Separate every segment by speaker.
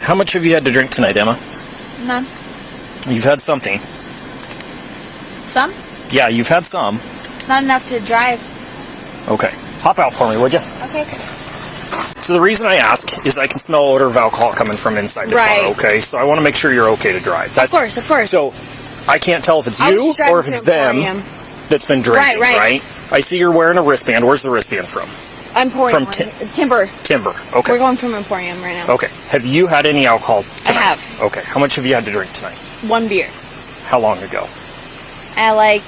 Speaker 1: How much have you had to drink tonight, Emma?
Speaker 2: None.
Speaker 1: You've had something.
Speaker 2: Some?
Speaker 1: Yeah, you've had some.
Speaker 2: Not enough to drive.
Speaker 1: Okay. Hop out for me, would you?
Speaker 2: Okay.
Speaker 1: So the reason I ask is I can smell odor of alcohol coming from inside the car, okay? So I want to make sure you're okay to drive.
Speaker 2: Of course.
Speaker 1: So I can't tell if it's you or if it's them that's been drinking, right? I see you're wearing a wristband. Where's the wristband from?
Speaker 2: Emporium. Timber.
Speaker 1: Timber, okay.
Speaker 2: We're going from Emporium right now.
Speaker 1: Okay. Have you had any alcohol tonight?
Speaker 2: I have.
Speaker 1: Okay. How much have you had to drink tonight?
Speaker 2: 1 beer.
Speaker 1: How long ago?
Speaker 2: At like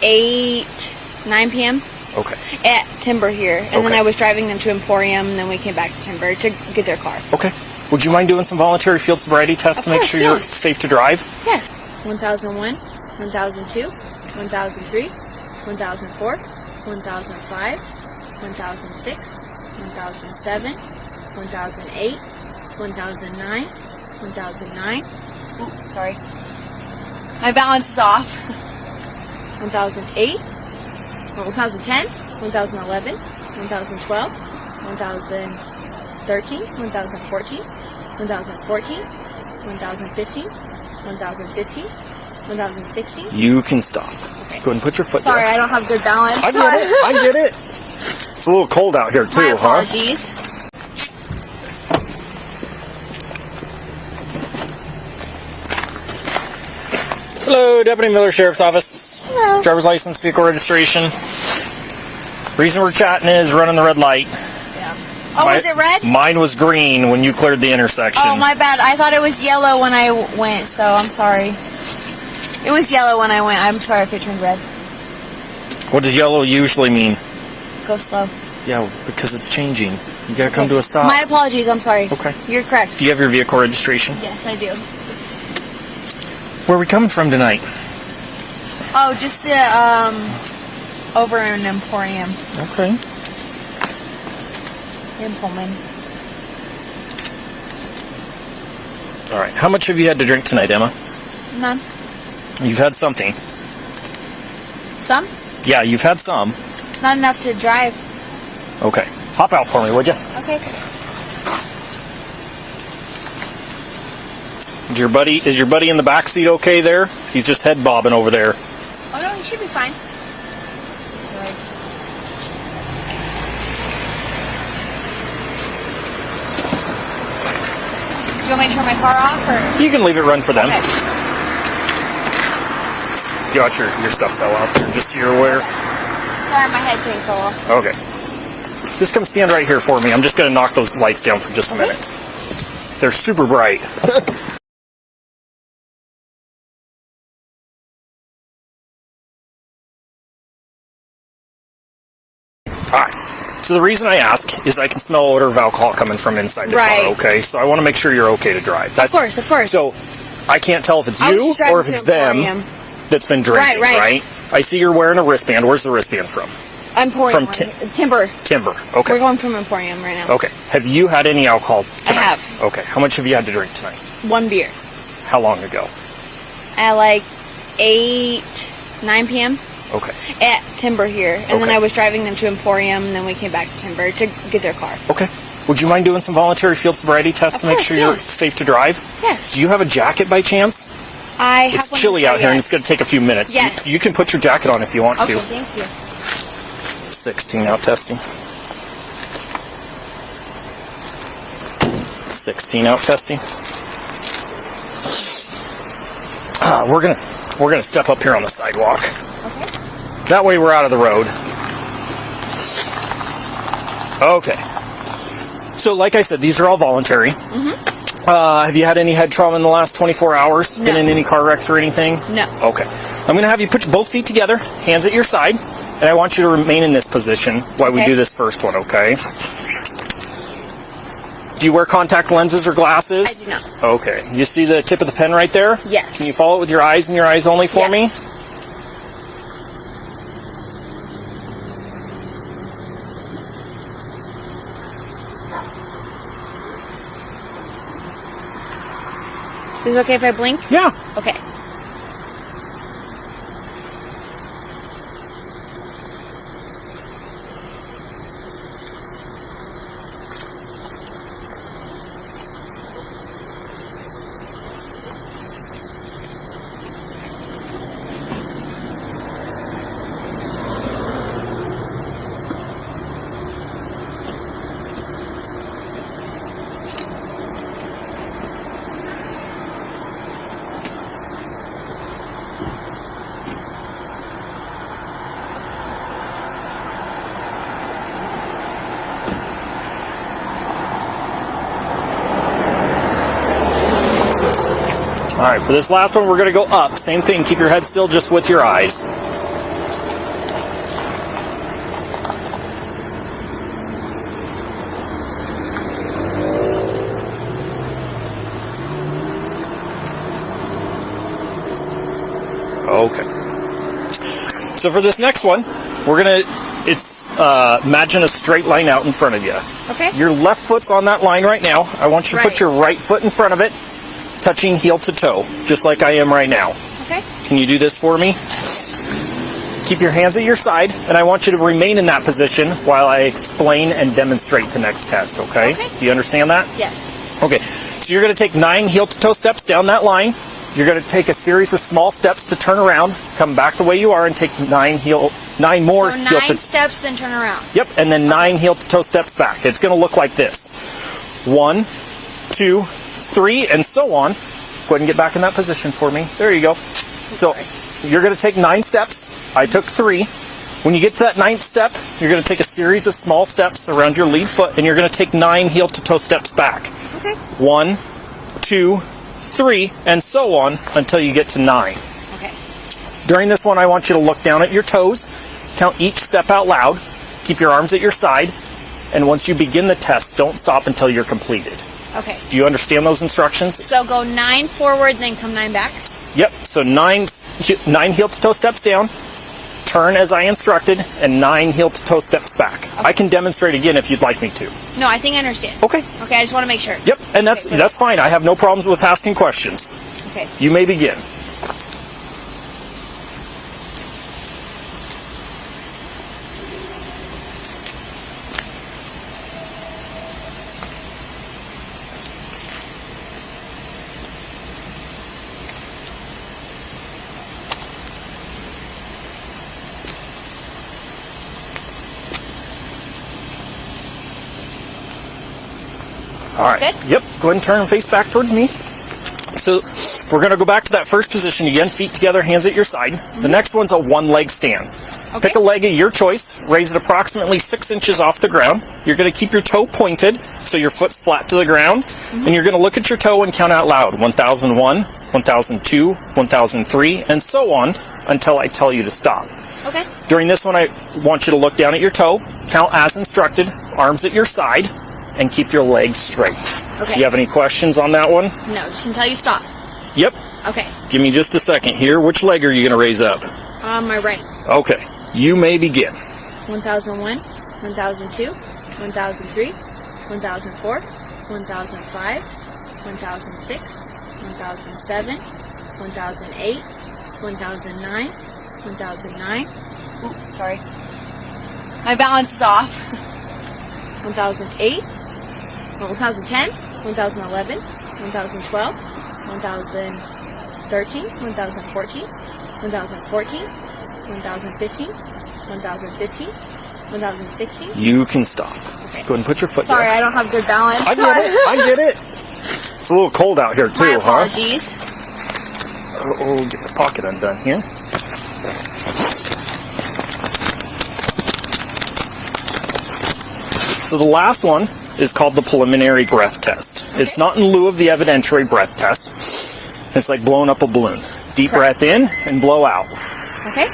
Speaker 2: 9 p.m.
Speaker 1: Okay.
Speaker 2: At Timber here. And then I was driving them to Emporium, and then we came back to Timber to get their car.
Speaker 1: Okay. Would you mind doing some voluntary field sobriety tests to make sure you're safe to drive?
Speaker 2: Yes. 1001, 1002, 1003, 1004, 1005, 1006, 1007, 1008, 1009, 1009. Oh, sorry. My balance is off. 1008, 1010, 1011, 2012, 2013, 2014, 2014, 2015, 2015, 2016.
Speaker 1: You can stop.
Speaker 2: Okay.
Speaker 1: Go ahead and put your foot
Speaker 2: Sorry,
Speaker 1: down.
Speaker 2: I don't have good balance.
Speaker 1: I get it. It's a little cold out here, too,
Speaker 2: My apologies.
Speaker 1: Hello, Deputy Miller Sheriff's Office.
Speaker 2: Hello.
Speaker 1: Driver's license, vehicle registration. Reason we're chatting is running the red light.
Speaker 2: Yeah. Oh, was it red?
Speaker 1: Mine was green when you cleared the intersection.
Speaker 2: Oh, my bad. I thought it was yellow when I went, so I'm sorry. It was yellow when I went. I'm sorry if it turned red.
Speaker 1: What does yellow usually mean?
Speaker 2: Go slow.
Speaker 1: Yeah, because it's changing. You gotta come to a stop.
Speaker 2: My apologies. I'm sorry.
Speaker 1: Okay.
Speaker 2: You're correct.
Speaker 1: Do you have your vehicle registration?
Speaker 2: Yes, I do.
Speaker 1: Where are we coming from tonight?
Speaker 2: Oh, just the, over in Emporium.
Speaker 1: Okay.
Speaker 2: In Pullman.
Speaker 1: All right. How much have you had to drink tonight, Emma?
Speaker 2: None.
Speaker 1: You've had something.
Speaker 2: Some?
Speaker 1: Yeah, you've had some.
Speaker 2: Not enough to drive.
Speaker 1: Okay. Hop out for me, would you?
Speaker 2: Okay.
Speaker 1: Is your buddy in the back seat okay there? He's just head bobbing over there.
Speaker 2: Oh no, he should be fine. Sorry. Do you want me to turn my car off, or?
Speaker 1: You can leave it run for them.
Speaker 2: Okay.
Speaker 1: You got your stuff fell out there, just so you're aware.
Speaker 2: Sorry, my head thing fell off.
Speaker 1: Okay. Just come stand right here for me. I'm just going to knock those lights down for just a minute. They're super bright. Alright, so the reason I ask is I can smell odor of alcohol coming from inside the car, okay? So I want to make sure you're okay to drive.
Speaker 2: Of course.
Speaker 1: So I can't tell if it's you or if it's them that's been drinking, right? I see you're wearing a wristband. Where's the wristband from?
Speaker 2: Emporium. Timber.
Speaker 1: Timber, okay.
Speaker 2: We're going from Emporium right now.
Speaker 1: Okay. Have you had any alcohol tonight?
Speaker 2: I have.
Speaker 1: Okay. How much have you had to drink tonight?
Speaker 2: 1 beer.
Speaker 1: How long ago?
Speaker 2: At like 9 p.m.
Speaker 1: Okay.
Speaker 2: At Timber here. And then I was driving them to Emporium, and then we came back to Timber to get their car.
Speaker 1: Okay. Would you mind doing some voluntary field sobriety tests to make sure you're safe to drive?
Speaker 2: Yes.
Speaker 1: Do you have a jacket by chance?
Speaker 2: I have
Speaker 1: It's chilly out here, and it's going to take a few minutes.
Speaker 2: Yes.
Speaker 1: You can put your jacket on if you want to.
Speaker 2: Okay, thank you.
Speaker 1: 16 out testing. 16 out testing. We're gonna step up here on the sidewalk.
Speaker 2: Okay.
Speaker 1: That way we're out of the road. Okay. So like I said, these are all voluntary. Have you had any head trauma in the last 24 hours?
Speaker 2: No.
Speaker 1: Been in any car wrecks or anything?
Speaker 2: No.
Speaker 1: Okay. I'm going to have you put both feet together, hands at your side, and I want you to remain in this position while we do this first one, okay? Do you wear contact lenses or glasses?
Speaker 2: I do not.
Speaker 1: Okay. You see the tip of the pen right there?
Speaker 2: Yes.
Speaker 1: Can you follow it with your eyes and your eyes only for me?
Speaker 2: Is it okay if I blink?
Speaker 1: Yeah.
Speaker 2: Okay.
Speaker 1: All right, for this last one, we're going to go up. Same thing, keep your head still just with your eyes. Okay. So for this next one, we're going to, imagine a straight line out in front of you.
Speaker 2: Okay.
Speaker 1: Your left foot's on that line right now. I want you to put your right foot in front of it, touching heel to toe, just like I am right now.
Speaker 2: Okay.
Speaker 1: Can you do this for me? Keep your hands at your side, and I want you to remain in that position while I explain and demonstrate the next test, okay? Do you understand that?
Speaker 2: Yes.
Speaker 1: Okay. So you're going to take 9 heel-to-toe steps down that line. You're going to take a series of small steps to turn around, come back the way you are, and take 9 more
Speaker 2: So 9
Speaker 1: heel-to-toe.
Speaker 2: steps, then turn around.
Speaker 1: Yep, and then 9 heel-to-toe steps back. It's going to look like this. 1, 2, 3, and so on. Go ahead and get back in that position for me. There you go. So you're going to take 9 steps. I took 3. When you get to that 9th step, you're going to take a series of small steps around your lead foot, and you're going to take 9 heel-to-toe steps back.
Speaker 2: Okay.
Speaker 1: 1, 2, 3, and so on until you get to 9.
Speaker 2: Okay.
Speaker 1: During this one, I want you to look down at your toes, count each step out loud, keep your arms at your side, and once you begin the test, don't stop until you're completed.
Speaker 2: Okay.
Speaker 1: Do you understand those instructions?
Speaker 2: So go 9 forward, then come 9 back?
Speaker 1: Yep. So 9 heel-to-toe steps down, turn as I instructed, and 9 heel-to-toe steps back. Okay. I can demonstrate again if you'd like me to.
Speaker 2: No, I think I understand.
Speaker 1: Okay.
Speaker 2: Okay, I just want to make sure.
Speaker 1: Yep, and that's fine. I have no problems with asking questions.
Speaker 2: Okay.
Speaker 1: You may begin. All right.
Speaker 2: Good?
Speaker 1: Yep. Go ahead and turn and face back towards me. So we're going to go back to that first position again, feet together, hands at your side. The next one's a one-leg stand. Okay. Pick a leg of your choice, raise it approximately 6 inches off the ground. You're going to keep your toe pointed so your foot's flat to the ground, and you're going to look at your toe and count out loud, 1001, 1002, 1003, and so on until I tell you to stop.
Speaker 2: Okay.
Speaker 1: During this one, I want you to look down at your toe, count as instructed, arms at your side, and keep your legs straight.
Speaker 2: Okay.
Speaker 1: Do you have any questions on that one?
Speaker 2: No, just until you stop.
Speaker 1: Yep.
Speaker 2: Okay.
Speaker 1: Give me just a second here. Which leg are you going to raise up?
Speaker 2: My right.
Speaker 1: Okay. You may begin.
Speaker 2: 1001, 1002, 1003, 1004, 1005, 1006, 1007, 1008, 1009, 1009. Ooh, sorry. My balance is off. 1008, 1010, 1011, 1012, 1013, 1014, 1014, 1015, 1015, 1016.
Speaker 1: You can stop.
Speaker 2: Okay.
Speaker 1: Go ahead and put your foot
Speaker 2: Sorry,
Speaker 1: down.
Speaker 2: I don't have good balance.
Speaker 1: I get it. I get it. It's a little cold out here too,
Speaker 2: My apologies.
Speaker 1: Oh, get the pocket undone here. So the last one is called the preliminary breath test. Okay. It's not in lieu of the evidentiary breath test. It's like blowing up a balloon. Deep breath in and blow out.
Speaker 2: Okay.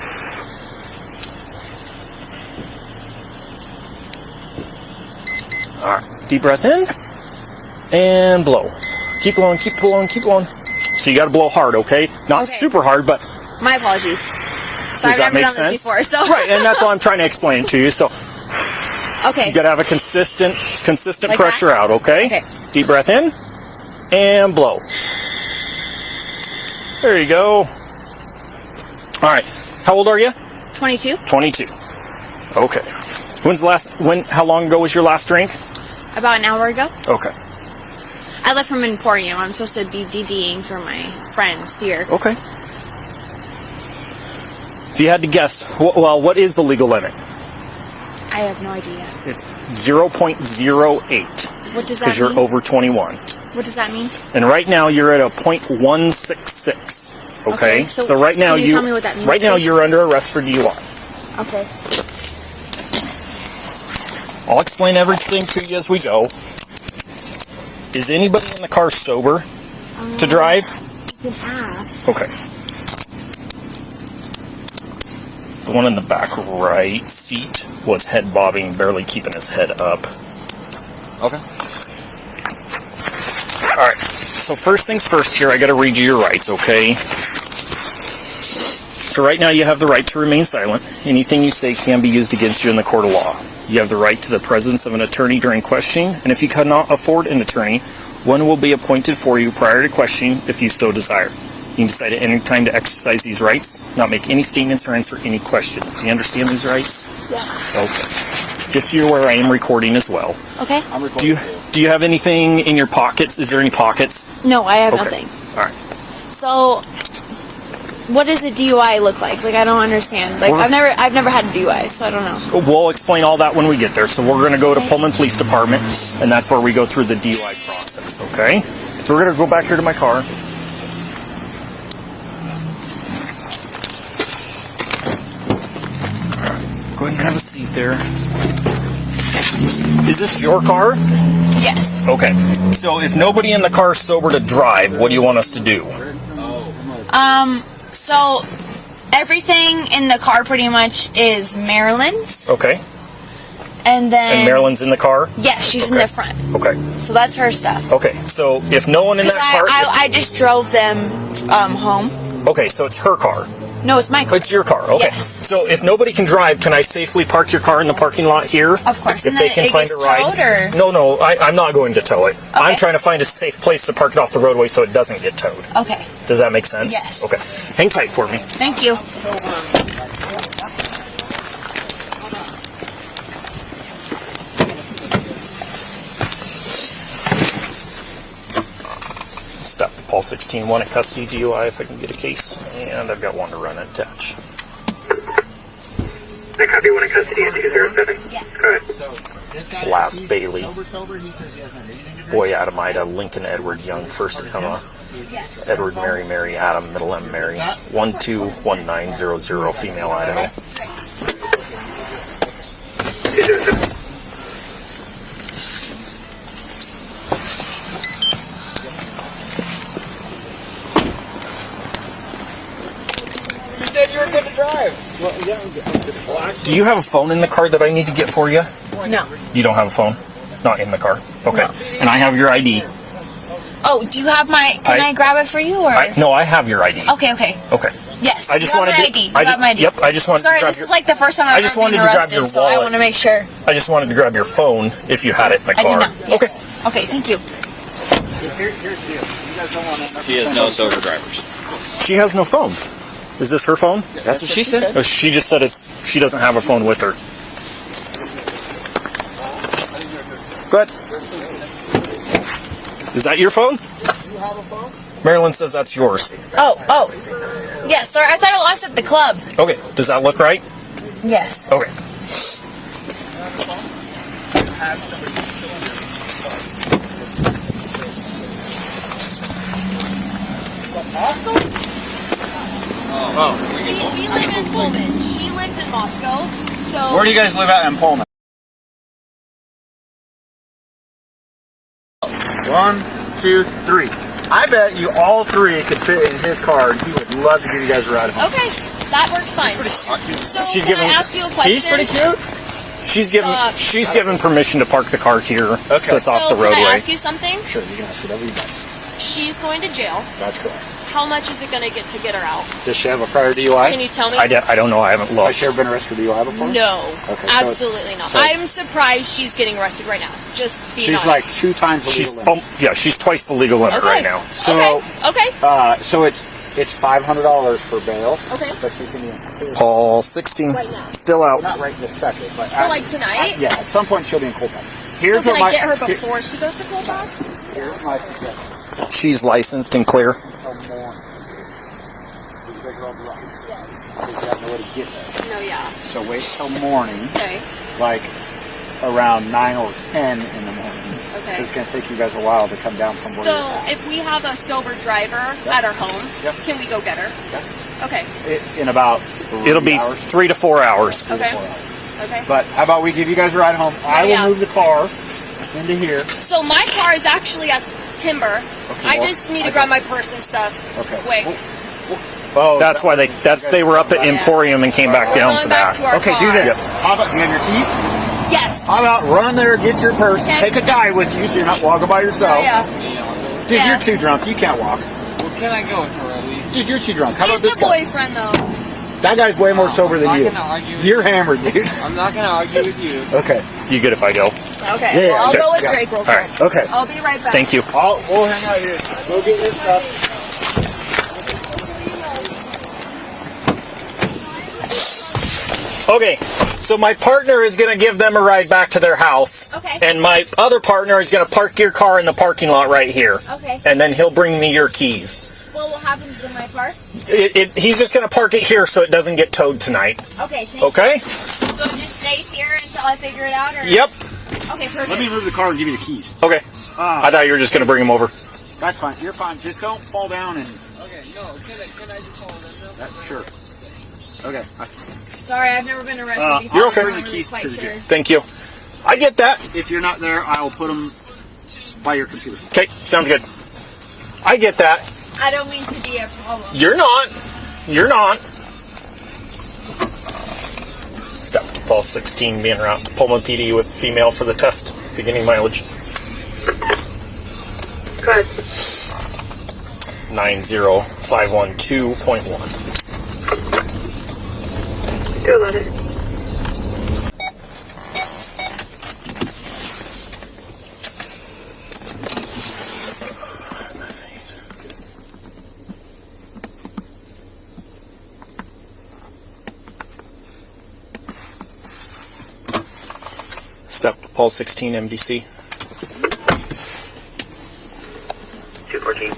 Speaker 1: All right. Deep breath in and blow. Keep blowing, keep blowing, keep blowing. So you got to blow hard, okay? Not super hard, but...
Speaker 2: My apologies. So I've never done this before, so...
Speaker 1: Right, and that's why I'm trying to explain it to you. So
Speaker 2: okay.
Speaker 1: You got to have a consistent like pressure out, okay?
Speaker 2: Okay.
Speaker 1: Deep breath in and blow. There you go. All right. How old are you?
Speaker 2: 22.
Speaker 1: 22. Okay. How long ago was your last drink?
Speaker 2: About an hour ago.
Speaker 1: Okay.
Speaker 2: I left from Emporium. I'm supposed to be DDing for my friends here.
Speaker 1: Okay. If you had to guess, what is the legal limit?
Speaker 2: I have no idea.
Speaker 1: It's 0.08.
Speaker 2: What does that mean?
Speaker 1: Because you're over 21.
Speaker 2: What does that mean?
Speaker 1: And right now you're at a 0.166. Okay? So right now
Speaker 2: can you tell me what that means,
Speaker 1: right now
Speaker 2: please?
Speaker 1: you're under arrest for DUI.
Speaker 2: Okay.
Speaker 1: I'll explain everything to you as we go. Is anybody in the car sober to drive?
Speaker 2: in half.
Speaker 1: Okay. The one in the back right seat was head bobbing, barely keeping his head up.
Speaker 3: Okay.
Speaker 1: Alright, so first things first here, I gotta read you your rights, okay? So right now you have the right to remain silent. Anything you say can be used against you in the court of law. You have the right to the presence of an attorney during questioning, and if you cannot afford an attorney, one will be appointed for you prior to questioning if you so desire. You can decide at any time to exercise these rights, not make any statements or answer any questions. Do you understand these rights?
Speaker 2: Yes.
Speaker 1: Okay. Just so you're aware, I am recording as well.
Speaker 2: Okay.
Speaker 3: I'm recording.
Speaker 1: Do you have anything in your pockets? Is there any pockets?
Speaker 2: No, I have
Speaker 1: Okay.
Speaker 2: nothing.
Speaker 1: All right.
Speaker 2: So, what does a DUI look like? Like, I don't understand. Like, I've never had a DUI, so I don't know.
Speaker 1: We'll explain all that when we get there. So we're going to go to Pullman Police Department, and that's where we go through the DUI process, okay? So we're going to go back here to my car. Go ahead and have a seat there. Is this your car?
Speaker 2: Yes.
Speaker 1: Okay. So if nobody in the car is sober to drive, what do you want us to do?
Speaker 2: So, everything in the car pretty much is Marilyn's.
Speaker 1: Okay.
Speaker 2: And then...
Speaker 1: And Marilyn's in the car?
Speaker 2: Yeah, she's in the front.
Speaker 1: Okay.
Speaker 2: So that's her stuff.
Speaker 1: Okay. So if no one in that car...
Speaker 2: I just drove them home.
Speaker 1: Okay, so it's her car.
Speaker 2: No, it's my car.
Speaker 1: It's your car, okay.
Speaker 2: Yes.
Speaker 1: So if nobody can drive, can I safely park your car in the parking lot here?
Speaker 2: Of course.
Speaker 1: If
Speaker 2: And
Speaker 1: they
Speaker 2: then
Speaker 1: can
Speaker 2: it
Speaker 1: find
Speaker 2: gets
Speaker 1: a ride.
Speaker 2: towed, or?
Speaker 1: No, I'm not going to tow it. I'm
Speaker 2: Okay.
Speaker 1: trying to find a safe place to park it off the roadway so it doesn't get towed.
Speaker 2: Okay.
Speaker 1: Does that make sense?
Speaker 2: Yes.
Speaker 1: Okay. Hang tight for me.
Speaker 2: Thank you.
Speaker 1: Stop. Paul 16-1 at custody DUI if I can get a case. And I've got one to run attached.
Speaker 4: I copy one in custody in 207.
Speaker 2: Yes.
Speaker 4: Go ahead.
Speaker 3: So this guy,
Speaker 1: Last
Speaker 3: he's
Speaker 1: Bailey.
Speaker 3: Sober. He says he hasn't had anything to drink.
Speaker 1: Boy, Adam, Ida, Lincoln, Edward, Young, first to come up.
Speaker 2: Yes.
Speaker 1: Edward, Mary, Adam, middle M, Mary. 121900, female, Idaho.
Speaker 4: 207.
Speaker 3: You said you were good to drive.
Speaker 1: Do you have a phone in the car that I need to get for you?
Speaker 2: No.
Speaker 1: You don't have a phone? Not in the car? Okay.
Speaker 2: No.
Speaker 1: And I have your ID.
Speaker 2: Oh, do you have my... Can I grab it for you, or...
Speaker 1: No, I have your ID.
Speaker 2: Okay.
Speaker 1: Okay.
Speaker 2: Yes.
Speaker 1: I just
Speaker 2: you have
Speaker 1: wanted
Speaker 2: my
Speaker 1: to-
Speaker 2: ID. You
Speaker 1: I
Speaker 2: have my ID.
Speaker 1: Yep, I just wanted
Speaker 2: Sorry,
Speaker 1: to grab
Speaker 2: this
Speaker 1: your...
Speaker 2: is like the first time
Speaker 1: I
Speaker 2: I've
Speaker 1: just
Speaker 2: ever been
Speaker 1: wanted to grab
Speaker 2: arrested,
Speaker 1: your
Speaker 2: so I
Speaker 1: wallet.
Speaker 2: want to make sure.
Speaker 1: I just wanted to grab your phone if you had it in the
Speaker 2: I
Speaker 1: car.
Speaker 2: do not. Yes.
Speaker 1: Okay.
Speaker 2: Okay, thank you.
Speaker 3: Here's the deal. You guys don't want to.
Speaker 5: She has no sober drivers.
Speaker 1: She has no phone. Is this her phone?
Speaker 5: That's what she said.
Speaker 1: Oh, she just said she doesn't have a phone with her. Go ahead. Is that your phone?
Speaker 3: You have a phone?
Speaker 1: Marilyn says that's yours.
Speaker 2: Oh. Yeah, sorry, I thought I lost it at the club.
Speaker 1: Okay. Does that look right?
Speaker 2: Yes.
Speaker 1: Okay.
Speaker 6: We live in Pullman. She lives in Moscow. So
Speaker 3: Where do you guys live at in Pullman? 1, 2, 3. I bet you all three could fit in his car, and he would love to give you guys a ride home.
Speaker 6: okay, that works fine. So
Speaker 1: She's
Speaker 6: can
Speaker 1: giving-
Speaker 6: I ask you a question?
Speaker 3: He's pretty cute.
Speaker 1: She's given permission to park the car here,
Speaker 3: Okay.
Speaker 1: so it's off the
Speaker 6: So can
Speaker 1: roadway.
Speaker 6: I ask you something?
Speaker 3: Sure, you can ask whatever you want.
Speaker 6: She's going to jail.
Speaker 3: That's correct.
Speaker 6: How much is it going to get her out?
Speaker 3: Does she have a prior DUI?
Speaker 6: Can you tell me?
Speaker 1: I don't know. I haven't
Speaker 3: Has
Speaker 1: looked.
Speaker 3: she ever been arrested for DUI before?
Speaker 6: No,
Speaker 3: Okay, so
Speaker 6: absolutely not.
Speaker 3: so it's-
Speaker 6: I'm surprised she's getting arrested right now. Just being
Speaker 3: She's
Speaker 6: honest.
Speaker 3: like 2 times the legal limit.
Speaker 1: She's twice the legal limit
Speaker 6: okay.
Speaker 1: right now.
Speaker 3: So-
Speaker 6: okay.
Speaker 3: So it's $500 for bail.
Speaker 6: Okay.
Speaker 3: But you can be
Speaker 1: Paul 16,
Speaker 6: Right now.
Speaker 1: still out.
Speaker 3: not right this second, but
Speaker 6: So like tonight?
Speaker 3: yeah, at some point she'll be in court.
Speaker 6: So
Speaker 3: Here's
Speaker 6: can
Speaker 3: what
Speaker 6: I
Speaker 3: my
Speaker 6: get her before she goes to Colback?
Speaker 3: here's my suggestion.
Speaker 1: She's licensed and clear.
Speaker 3: Till morning. You guys are on the run. Because you have no way to get there.
Speaker 6: No, yeah.
Speaker 3: So wait till morning,
Speaker 6: Okay.
Speaker 3: like around 9 or 10 in the morning.
Speaker 6: Okay.
Speaker 3: It's going to take you guys a while to come down from where
Speaker 6: So
Speaker 3: you're at.
Speaker 6: if we have a sober driver at our home,
Speaker 3: Yep.
Speaker 6: can we go get her? Okay.
Speaker 3: In about 3
Speaker 1: It'll be
Speaker 3: hours.
Speaker 1: 3 to 4 hours.
Speaker 6: Okay. Okay.
Speaker 3: But how about we give you guys a ride home? I will
Speaker 6: yeah.
Speaker 3: move the car into here.
Speaker 6: So my car is actually at timber. I just need to grab my purse and stuff.
Speaker 3: Okay.
Speaker 6: Quick.
Speaker 3: Oh,
Speaker 1: That's why they were up at Emporium and came back
Speaker 6: We're
Speaker 1: down
Speaker 6: going
Speaker 1: for
Speaker 6: back
Speaker 1: that.
Speaker 6: to our
Speaker 3: okay,
Speaker 6: car.
Speaker 3: do that.
Speaker 1: Yep.
Speaker 3: How about, do you have your keys?
Speaker 6: Yes.
Speaker 3: How about run there, get your purse,
Speaker 6: Okay.
Speaker 3: take a guy with you so you're not walking by yourself.
Speaker 6: Oh, yeah.
Speaker 3: Dude,
Speaker 6: Yeah.
Speaker 3: you're too drunk. You can't walk.
Speaker 5: Well, can I go with her at least?
Speaker 3: Dude, you're too drunk. How
Speaker 6: He's
Speaker 3: about this
Speaker 6: the
Speaker 3: guy?
Speaker 6: boyfriend, though.
Speaker 3: That guy's way more sober than
Speaker 5: I'm
Speaker 3: you.
Speaker 5: not gonna argue with
Speaker 3: You're hammered, dude.
Speaker 5: I'm not going to argue with you.
Speaker 3: Okay.
Speaker 1: You good if I go?
Speaker 6: Okay.
Speaker 3: Yeah,
Speaker 6: well, I'll
Speaker 3: okay.
Speaker 6: go with
Speaker 3: Yeah.
Speaker 6: Drake real
Speaker 1: All
Speaker 6: quick.
Speaker 1: right.
Speaker 3: Okay.
Speaker 6: I'll be right back.
Speaker 1: Thank you.
Speaker 3: We'll hang out here. Go get your stuff.
Speaker 1: Okay, so my partner is going to give them a ride back to their house.
Speaker 2: Okay.
Speaker 1: And my other partner is going to park your car in the parking lot right here.
Speaker 2: Okay.
Speaker 1: And then he'll bring me your keys.
Speaker 2: Well, what happens with my car?
Speaker 1: He's just going to park it here so it doesn't get towed tonight.
Speaker 2: Okay, thank
Speaker 1: Okay?
Speaker 2: you. So it just stays here until I figure it out? Or?
Speaker 1: Yep.
Speaker 2: Okay, perfect.
Speaker 3: Let me move the car and give you the keys.
Speaker 1: Okay. I thought you were just going to bring him over.
Speaker 3: That's fine. You're fine. Just don't fall down and...
Speaker 5: Okay, no, can I just follow them though?
Speaker 3: Sure. Okay.
Speaker 2: Sorry, I've never been arrested before.
Speaker 1: you're okay.
Speaker 2: so I'm
Speaker 3: Bring the
Speaker 2: really
Speaker 3: keys
Speaker 2: quite
Speaker 3: to the
Speaker 2: sure.
Speaker 3: jail.
Speaker 1: Thank you. I get that.
Speaker 3: If you're not there, I will put them by your computer.
Speaker 1: Okay, sounds good. I get that.
Speaker 2: I don't mean to be a problem.
Speaker 1: You're not. You're not. Step Paul 16 being around Pullman PD with female for the test, beginning mileage.
Speaker 4: Good.
Speaker 1: 90512.1.
Speaker 4: 211.
Speaker 1: Step Paul 16 MDC.
Speaker 4: 214.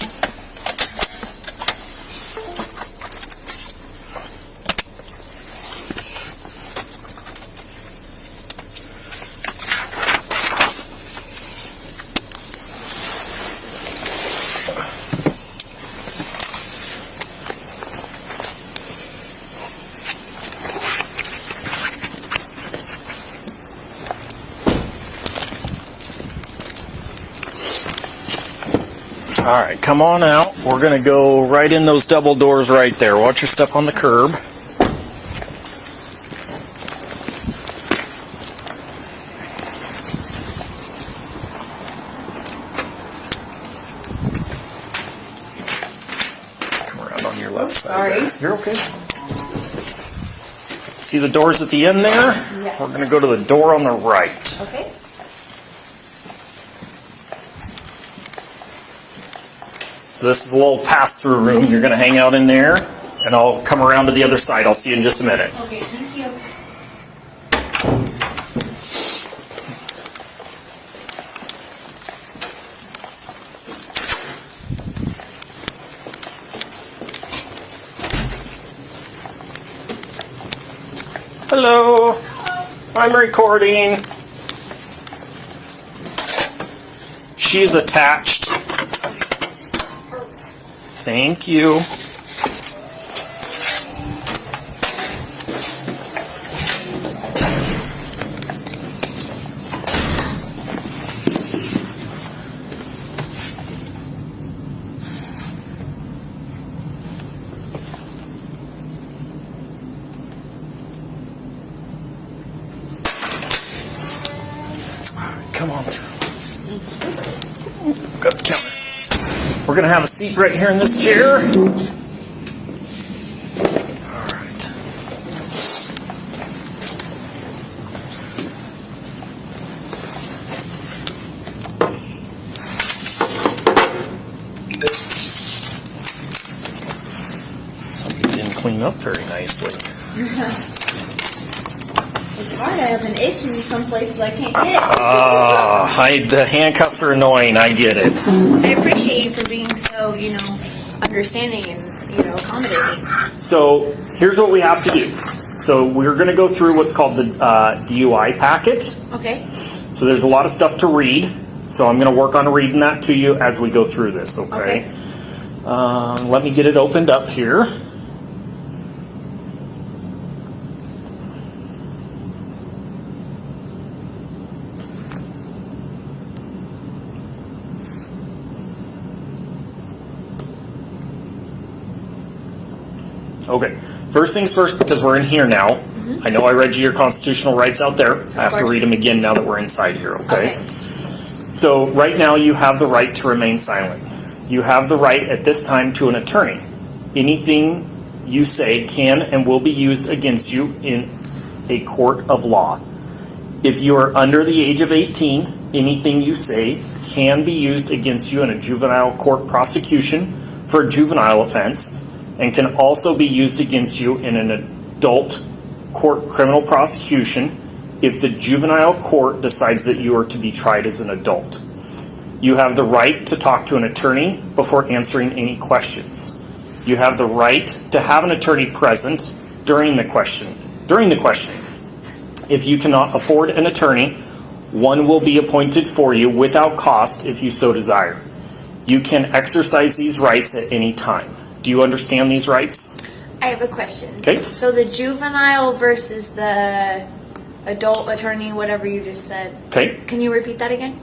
Speaker 1: All right, come on out. We're going to go right in those double doors right there. Watch your step on the curb. Come around on your left side.
Speaker 2: Sorry.
Speaker 1: You're okay. See the doors at the end there?
Speaker 2: Yes.
Speaker 1: We're going to go to the door on the right.
Speaker 2: Okay.
Speaker 1: So this is a little pass-through room. You're going to hang out in there, and I'll come around to the other side. I'll see you in just a minute.
Speaker 2: Okay, thank you.
Speaker 1: Hello. I'm recording. She's attached. Thank you. Come on through. Got the counter. We're going to have a seat right here in this chair. All right. Somebody didn't clean up very nicely.
Speaker 2: It's hard. I have an itch in some places I can't get.
Speaker 1: The handcuffs are annoying. I get it.
Speaker 2: I appreciate you for being so, understanding and, accommodating.
Speaker 1: So here's what we have to do. So we're going to go through what's called the DUI packet.
Speaker 2: Okay.
Speaker 1: So there's a lot of stuff to read. So I'm going to work on reading that to you as we go through this, okay? Let me get it opened up here. Okay. First things first, because we're in here now. I know I read you your constitutional rights out there. I have to
Speaker 2: course.
Speaker 1: read them again now that we're inside here, okay?
Speaker 2: Okay.
Speaker 1: So right now you have the right to remain silent. You have the right at this time to an attorney. Anything you say can and will be used against you in a court of law. If you are under the age of 18, anything you say can be used against you in a juvenile court prosecution for a juvenile offense and can also be used against you in an adult court criminal prosecution if the juvenile court decides that you are to be tried as an adult. You have the right to talk to an attorney before answering any questions. You have the right to have an attorney present during the questioning. If you cannot afford an attorney, one will be appointed for you without cost if you so desire. You can exercise these rights at any time. Do you understand these rights?
Speaker 2: I have a question.
Speaker 1: Okay.
Speaker 2: So the juvenile versus the adult attorney, whatever you just said.
Speaker 1: Okay.
Speaker 2: Can you repeat that again?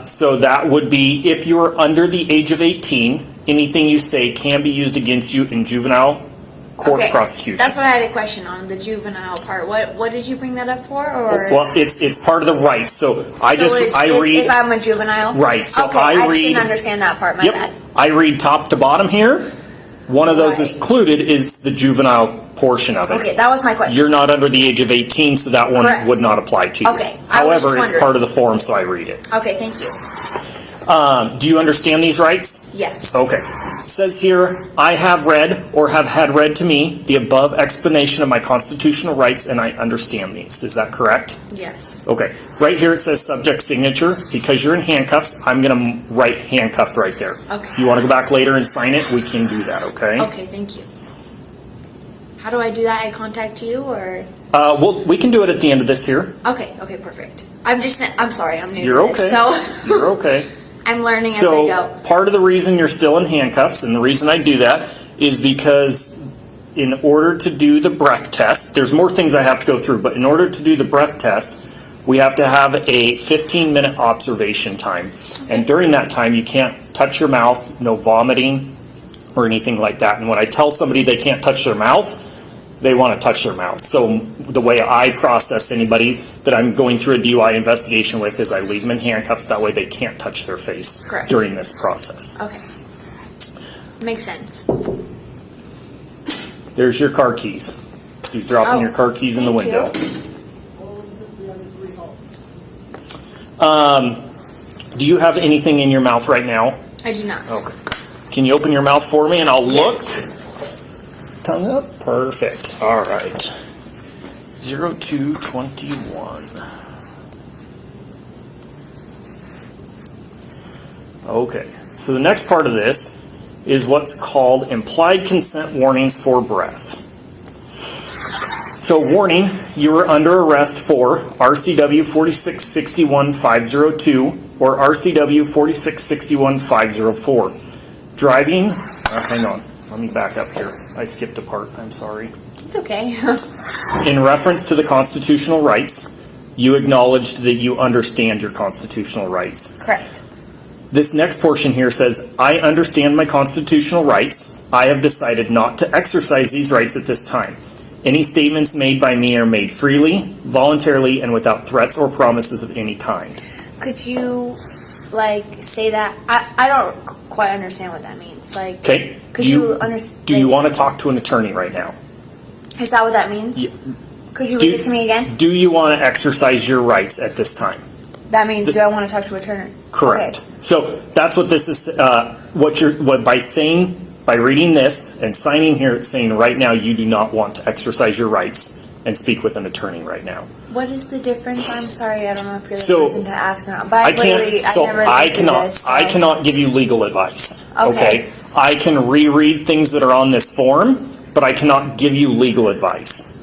Speaker 1: So that would be if you are under the age of 18, anything you say can be used against you in juvenile court prosecution.
Speaker 2: That's what I had a question on, the juvenile part. What did you bring that up for? Or
Speaker 1: Well, it's part of the rights. So I
Speaker 2: it's
Speaker 1: read
Speaker 2: if I'm a juvenile.
Speaker 1: Right, so
Speaker 2: okay,
Speaker 1: I
Speaker 2: I just
Speaker 1: read-
Speaker 2: didn't understand that part. My
Speaker 1: Yep.
Speaker 2: bad.
Speaker 1: I read top to bottom here. One of those
Speaker 2: Right.
Speaker 1: included is the juvenile portion of it.
Speaker 2: Okay, that was my question.
Speaker 1: You're not under the age of 18, so that one
Speaker 2: Correct.
Speaker 1: would not apply to you.
Speaker 2: Okay, I was
Speaker 1: However,
Speaker 2: just
Speaker 1: it's
Speaker 2: wondering.
Speaker 1: part of the form, so I read it.
Speaker 2: Okay, thank you.
Speaker 1: Do you understand these rights?
Speaker 2: Yes.
Speaker 1: Okay. It says here, I have read or have had read to me the above explanation of my constitutional rights, and I understand these. Is that correct?
Speaker 2: Yes.
Speaker 1: Okay. Right here it says subject signature. Because you're in handcuffs, I'm going to write handcuffed right there.
Speaker 2: Okay.
Speaker 1: If you want to go back later and sign it, we can do that, okay?
Speaker 2: Okay, thank you. How do I do that? I contact you or?
Speaker 1: Well, we can do it at the end of this here.
Speaker 2: Okay, perfect. I'm sorry, I'm new
Speaker 1: You're
Speaker 2: to
Speaker 1: okay.
Speaker 2: this, so
Speaker 1: You're okay.
Speaker 2: I'm learning as I
Speaker 1: So
Speaker 2: go.
Speaker 1: part of the reason you're still in handcuffs, and the reason I do that, is because in order to do the breath test, there's more things I have to go through, but in order to do the breath test, we have to have a 15-minute observation time. And during that time, you can't touch your mouth, no vomiting or anything like that. And when I tell somebody they can't touch their mouth, they want to touch their mouth. So the way I process anybody that I'm going through a DUI investigation with is I leave them in handcuffs. That way they can't touch their face
Speaker 2: Correct.
Speaker 1: during this process.
Speaker 2: Okay. Makes sense.
Speaker 1: There's your car keys. He's dropping your car keys in the
Speaker 2: thank
Speaker 1: window. Do you have anything in your mouth right now?
Speaker 2: I do not.
Speaker 1: Okay. Can you open your mouth for me and I'll look?
Speaker 2: Yes.
Speaker 1: Tongue up. Perfect. All right. 0221. Okay. So the next part of this is what's called implied consent warnings for breath. So warning, you are under arrest for RCW 4661-502 or RCW 4661-504. Driving, hang on, let me back up here. I skipped a part, I'm sorry.
Speaker 2: It's okay.
Speaker 1: In reference to the constitutional rights, you acknowledged that you understand your constitutional rights.
Speaker 2: Correct.
Speaker 1: This next portion here says, I understand my constitutional rights. I have decided not to exercise these rights at this time. Any statements made by me are made freely, voluntarily, and without threats or promises of any kind.
Speaker 2: Could you, say that? I don't quite understand what that means.
Speaker 1: Okay?
Speaker 2: Could you understand?
Speaker 1: Do you want to talk to an attorney right now?
Speaker 2: Is that what that means?
Speaker 1: Yeah.
Speaker 2: Could you read it to me again?
Speaker 1: Do you want to exercise your rights at this time?
Speaker 2: That means, do I want to talk to an attorney?
Speaker 1: Correct.
Speaker 2: Okay.
Speaker 1: So that's what this is. By reading this and signing here, it's saying right now you do not want to exercise your rights and speak with an attorney right now.
Speaker 2: What is the difference? I'm sorry, I don't know if you're the
Speaker 1: So,
Speaker 2: person to ask or not. But I never looked at this. So.
Speaker 1: I cannot give you legal advice.
Speaker 2: Okay.
Speaker 1: I can reread things that are on this form, but I cannot give you legal advice.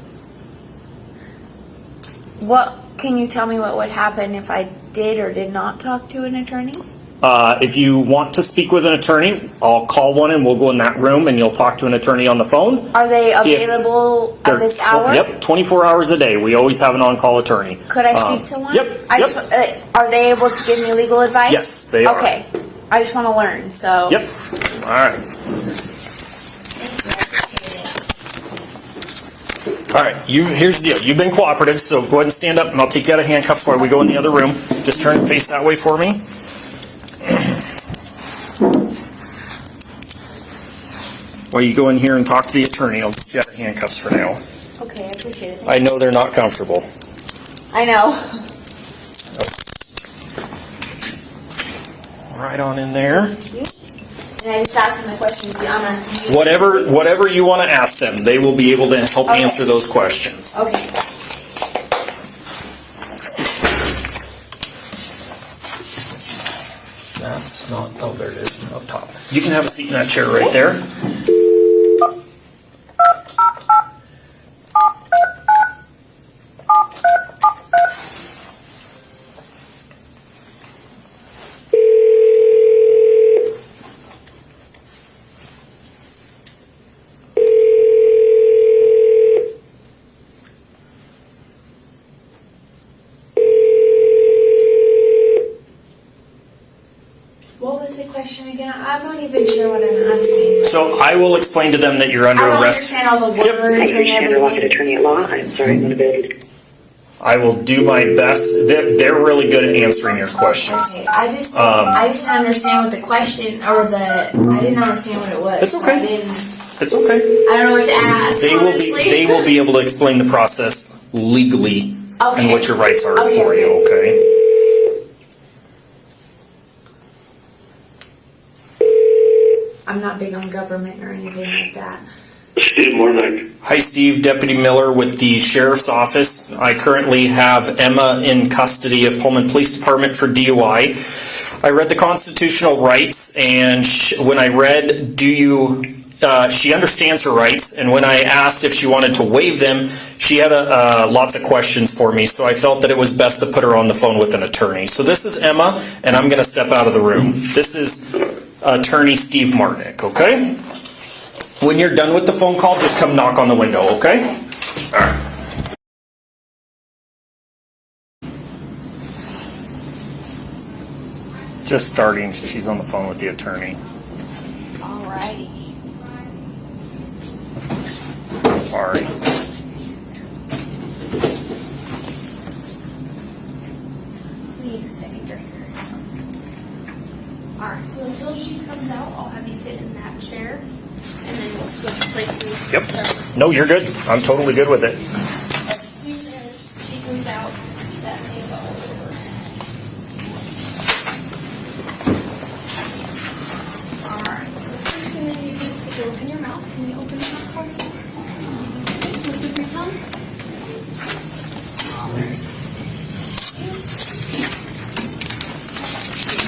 Speaker 2: Can you tell me what would happen if I did or did not talk to an attorney?
Speaker 1: If you want to speak with an attorney, I'll call one and we'll go in that room and you'll talk to an attorney on the phone.
Speaker 2: Are they available at this hour?
Speaker 1: Yep, 24 hours a day. We always have an on-call attorney.
Speaker 2: Could I speak to one?
Speaker 1: Yep.
Speaker 2: Are they able to give me legal advice?
Speaker 1: Yes, they are.
Speaker 2: Okay. I just want to learn, so.
Speaker 1: Yep. All right. All right, here's the deal. You've been cooperative, so go ahead and stand up, and I'll take you out of handcuffs while we go in the other room. Just turn and face that way for me. While you go in here and talk to the attorney, I'll get you out of handcuffs for now.
Speaker 2: Okay, I appreciate it.
Speaker 1: I know they're not comfortable.
Speaker 2: I know.
Speaker 1: Right on in there.
Speaker 2: And I just asked them the questions. I'm asking you.
Speaker 1: Whatever you want to ask them, they will be able to help
Speaker 2: Okay.
Speaker 1: answer those questions.
Speaker 2: Okay.
Speaker 1: That's not. Oh, there it is up top. You can have a seat in that chair right there.
Speaker 2: What was the question again? I'm not even sure what I'm asking.
Speaker 1: So I will explain to them that you're under
Speaker 2: I don't
Speaker 1: arrest.
Speaker 2: understand all the
Speaker 1: Yep.
Speaker 2: words and
Speaker 4: Interlocutor
Speaker 2: everything.
Speaker 4: attorney at law. I'm sorry, I'm unavailable.
Speaker 1: I will do my best. They're really good at answering your questions.
Speaker 2: Okay, I just didn't understand what the question or I didn't understand what it was.
Speaker 1: It's okay.
Speaker 2: I didn't.
Speaker 1: It's okay.
Speaker 2: I don't know what to ask. Honestly.
Speaker 1: They will be able to explain the process legally and
Speaker 2: Okay.
Speaker 1: what your rights are
Speaker 2: Okay,
Speaker 1: for you. Okay.
Speaker 2: I'm not big on government or anything like that.
Speaker 4: Steve Mornick.
Speaker 1: Hi, Steve. Deputy Miller with the Sheriff's Office. I currently have Emma in custody at Pullman Police Department for DUI. I read the constitutional rights, and when I read, she understands her rights, and when I asked if she wanted to waive them, she had lots of questions for me, so I felt that it was best to put her on the phone with an attorney. So this is Emma, and I'm going to step out of the room. This is Attorney Steve Martnick, okay? When you're done with the phone call, just come knock on the window, okay? All right. Just starting. She's on the phone with the attorney.
Speaker 2: Alrighty.
Speaker 1: Sorry.
Speaker 6: Leave a second here. Alright, so until she comes out, I'll have you sit in that chair, and then we'll switch places.
Speaker 1: Yep.
Speaker 6: So,
Speaker 1: No, you're good. I'm totally good with it.
Speaker 6: as soon as she comes out, that stays all over. Alright, so the first thing that you do is take a look in your mouth. Can you open it up for me? Look with your tongue.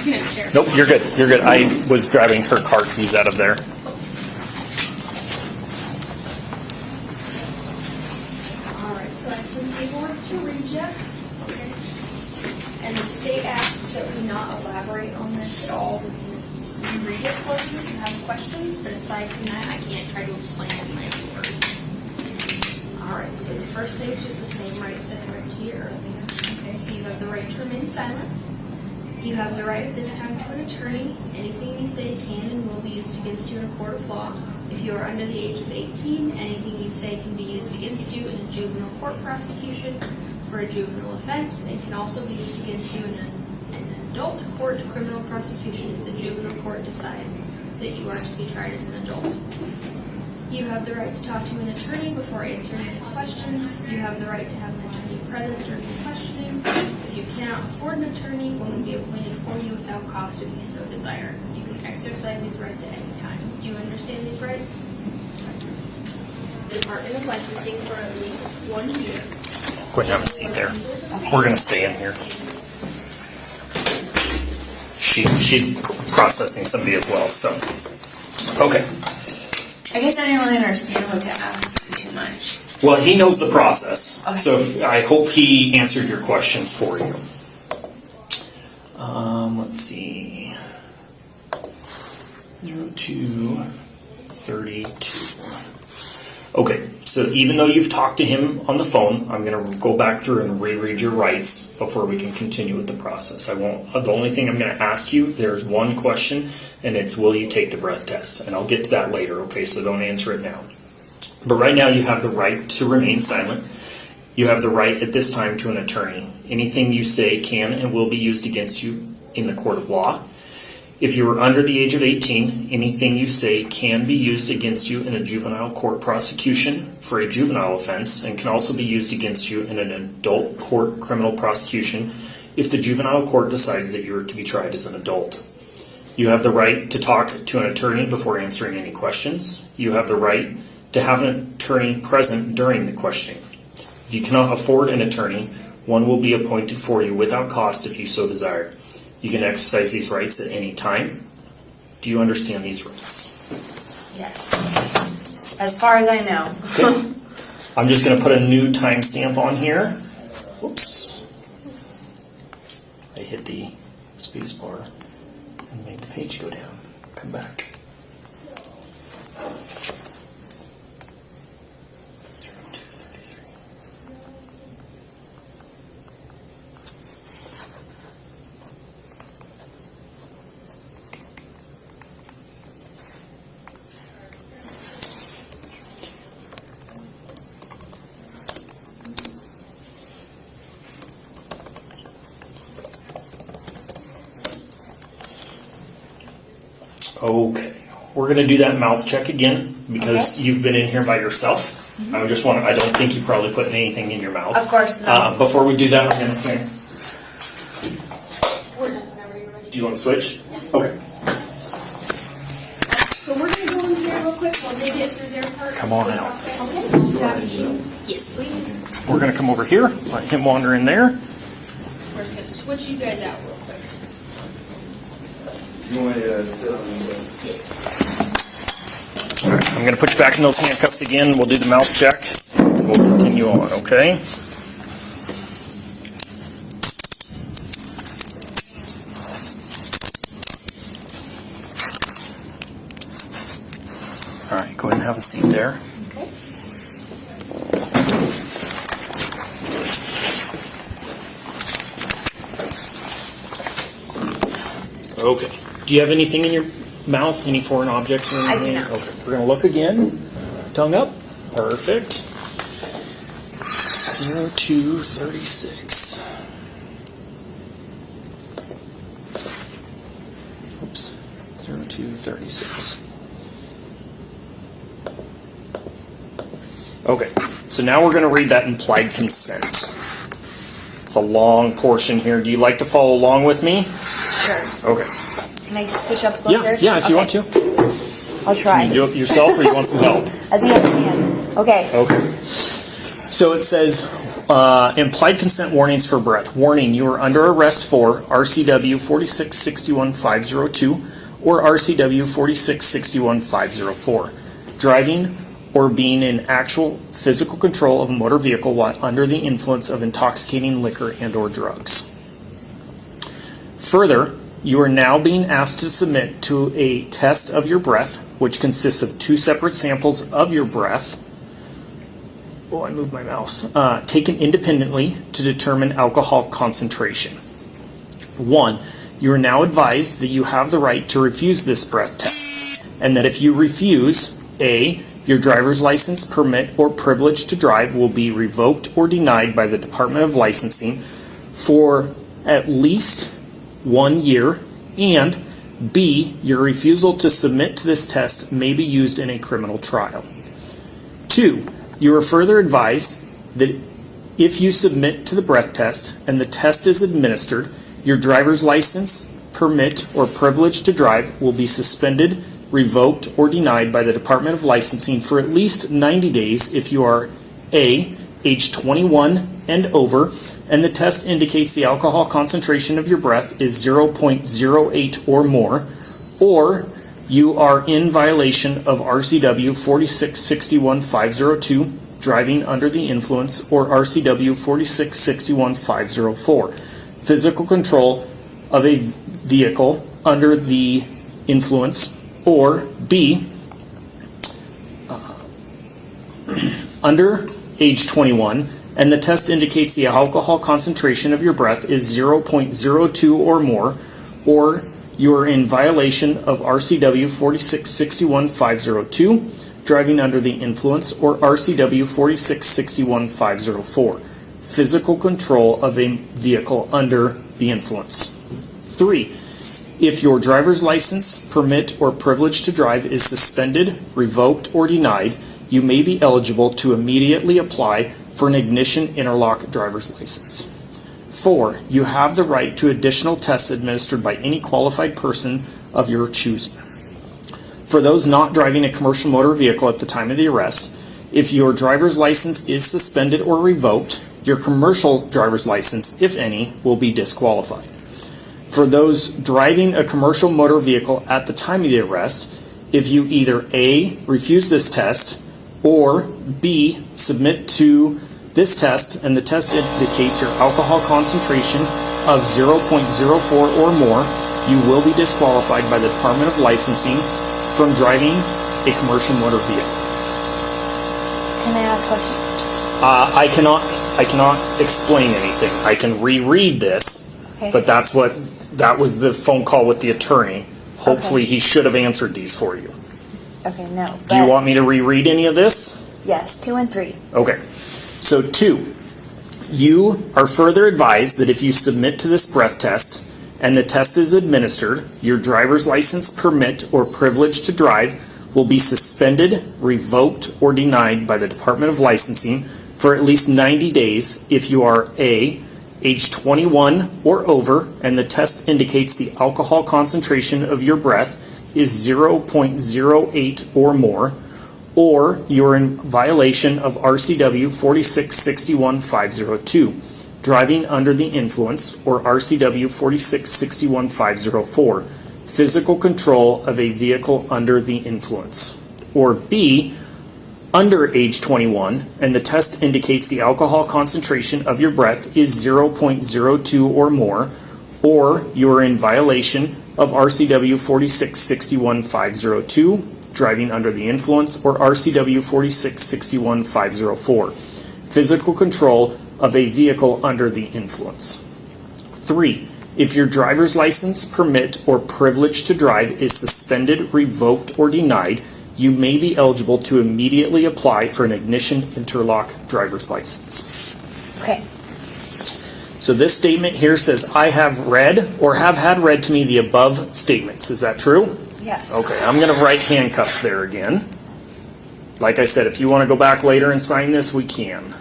Speaker 6: You can share.
Speaker 1: Nope, you're good. You're good. I was grabbing her car keys out of there.
Speaker 6: Alright, so I have some paperwork to read you. Okay. And the state asks that we not elaborate on this at all. You read it for us if you have questions, but aside from that, I can't try to explain it in my own words. Alright, so the first thing is just the same rights that I read to you earlier. Okay, so you have the right to remain silent. You have the right at this time to an attorney. Anything you say can and will be used against you in a court of law. If you are under the age of 18, anything you say can be used against you in a juvenile court prosecution for a juvenile offense and can also be used against you in an adult court criminal prosecution if the juvenile court decides that you are to be tried as an adult. You have the right to talk to an attorney before answering any questions. You have the right to have an attorney present during the questioning. If you cannot afford an attorney, one will be appointed for you without cost if you so desire. You can exercise these rights at any time. Do you understand these rights? The Department of Licensing for at least 1 year.
Speaker 1: Go ahead and have a seat there. We're going to stay in here. She's processing somebody as well, so. Okay.
Speaker 2: I guess I didn't really understand what to ask too much.
Speaker 1: Well, he knows the process,
Speaker 2: Okay.
Speaker 1: so I hope he answered your questions for you. Let's see. 0232. Okay, so even though you've talked to him on the phone, I'm going to go back through and reread your rights before we can continue with the process. I won't. The only thing I'm going to ask you, there's one question, and it's will you take the breath test? And I'll get to that later, okay, so don't answer it now. But right now you have the right to remain silent. You have the right at this time to an attorney. Anything you say can and will be used against you in the court of law. If you are under the age of 18, anything you say can be used against you in a juvenile court prosecution for a juvenile offense and can also be used against you in an adult court criminal prosecution if the juvenile court decides that you are to be tried as an adult. You have the right to talk to an attorney before answering any questions. You have the right to have an attorney present during the questioning. If you cannot afford an attorney, one will be appointed for you without cost if you so desire. You can exercise these rights at any time. Do you understand these rights?
Speaker 2: Yes. As far as I know.
Speaker 1: Okay. I'm just going to put a new timestamp on here. Whoops. I hit the space bar and made the page go down. Come back. 0233. Okay, we're going to do that mouth check again because you've been in here by yourself. I don't think you probably put anything in your mouth.
Speaker 2: Of course not.
Speaker 1: Before we do that, I'm going to.
Speaker 6: We're done whenever you're ready.
Speaker 1: Do you want to switch? Okay.
Speaker 6: So we're going to go in here real quick while they get through their part.
Speaker 1: Come on out.
Speaker 6: Okay. Yes, please.
Speaker 1: We're going to come over here, let him wander in there.
Speaker 6: We're just going to switch you guys out real quick.
Speaker 3: You want to sit on the
Speaker 1: All right, I'm going to put you back in those handcuffs again. We'll do the mouth check. And we'll continue on, okay? All right, go ahead and have a seat there.
Speaker 2: Okay.
Speaker 1: Okay. Do you have anything in your mouth? Any foreign objects or anything?
Speaker 2: I do not.
Speaker 1: Okay. We're going to look again. Tongue up. Perfect. 0236. Oops. 0236. Okay. So now we're going to read that implied consent. It's a long portion here. Do you like to follow along with me?
Speaker 2: Sure.
Speaker 1: Okay.
Speaker 2: Can I switch up closer?
Speaker 1: Yeah, if you want to.
Speaker 2: I'll try.
Speaker 1: You do it yourself or you want some help?
Speaker 2: I think I can. Okay.
Speaker 1: Okay. So it says, implied consent warnings for breath. Warning, you are under arrest for RCW 4661502 or RCW 4661504. Driving or being in actual physical control of a motor vehicle while under the influence of intoxicating liquor and or drugs. Further, you are now being asked to submit to a test of your breath, which consists of 2 separate samples of your breath. Oh, I moved my mouse. Taken independently to determine alcohol concentration. 1. You are now advised that you have the right to refuse this breath test, and that if you refuse, A, your driver's license, permit, or privilege to drive will be revoked or denied by the Department of Licensing for at least 1 year, and B, your refusal to submit to this test may be used in a criminal trial. 2, you are further advised that if you submit to the breath test and the test is administered, your driver's license, permit, or privilege to drive will be suspended, revoked, or denied by the Department of Licensing for at least 90 days if you are A, age 21 and over, and the test indicates the alcohol concentration of your breath is 0.08 or more, or you are in violation of RCW 4661502, driving under the influence, or RCW 4661504, physical control of a vehicle under the influence, or B, under age 21, and the test indicates the alcohol concentration of your breath is 0.02 or more, or you are in violation of RCW 4661502, driving under the influence, or RCW 4661-504, physical control of a vehicle under the influence. 3. If your driver's license, permit, or privilege to drive is suspended, revoked, or denied, you may be eligible to immediately apply for an ignition interlock driver's license. 4. You have the right to additional tests administered by any qualified person of your choosing. For those not driving a commercial motor vehicle at the time of the arrest, if your driver's license is suspended or revoked, your commercial driver's license, if any, will be disqualified. For those driving a commercial motor vehicle at the time of the arrest, if you either A, refuse this test, or B, submit to this test and the test indicates your alcohol concentration of 0.04 or more, you will be disqualified by the Department of Licensing from driving a commercial motor vehicle.
Speaker 2: Can I ask questions?
Speaker 1: I cannot explain anything. I can reread this,
Speaker 2: Okay.
Speaker 1: but that was the phone call with the attorney. Hopefully he should have answered these for you.
Speaker 2: Okay, no.
Speaker 1: Do you want me to reread any of this?
Speaker 2: Yes, 2 and 3.
Speaker 1: Okay. So 2, you are further advised that if you submit to this breath test and the test is administered, your driver's license, permit, or privilege to drive will be suspended, revoked, or denied by the Department of Licensing for at least 90 days if you are A, age 21 or over, and the test indicates the alcohol concentration of your breath is 0.08 or more, or you're in violation of RCW 4661-502, driving under the influence, or RCW 4661-504, physical control of a vehicle under the influence. Or B, under age 21, and the test indicates the alcohol concentration of your breath is 0.02 or more, or you are in violation of RCW 4661-502, driving under the influence, or RCW 4661-504, physical control of a vehicle under the influence. 3. If your driver's license, permit, or privilege to drive is suspended, revoked, or denied, you may be eligible to immediately apply for an ignition interlock driver's license.
Speaker 2: Okay.
Speaker 1: So this statement here says, I have read or have had read to me the above statements. Is that true?
Speaker 2: Yes.
Speaker 1: Okay, I'm going to write handcuffed there again. Like I said, if you want to go back later and sign this, we can.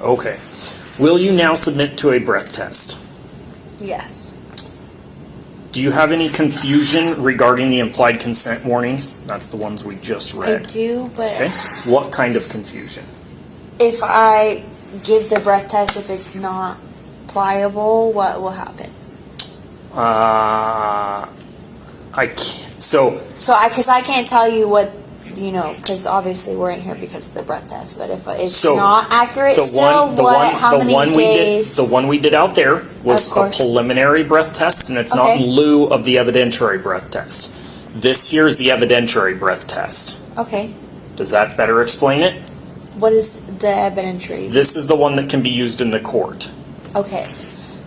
Speaker 1: Okay. Will you now submit to a breath test?
Speaker 2: Yes.
Speaker 1: Do you have any confusion regarding the implied consent warnings? That's the ones we just read.
Speaker 2: I do, but
Speaker 1: Okay. What kind of confusion?
Speaker 2: if I give the breath test, if it's not pliable, what will happen?
Speaker 1: I can't. So
Speaker 2: Because I can't tell you what, because obviously we're in here because of the breath test, but if it's
Speaker 1: So,
Speaker 2: not accurate how many days?
Speaker 1: The one we did out there was
Speaker 2: Of
Speaker 1: a
Speaker 2: course.
Speaker 1: preliminary breath test, and it's not in
Speaker 2: Okay.
Speaker 1: lieu of the evidentiary breath test. This here is the evidentiary breath test.
Speaker 2: Okay.
Speaker 1: Does that better explain it?
Speaker 2: What is the evidentiary?
Speaker 1: This is the one that can be used in the court.
Speaker 2: Okay.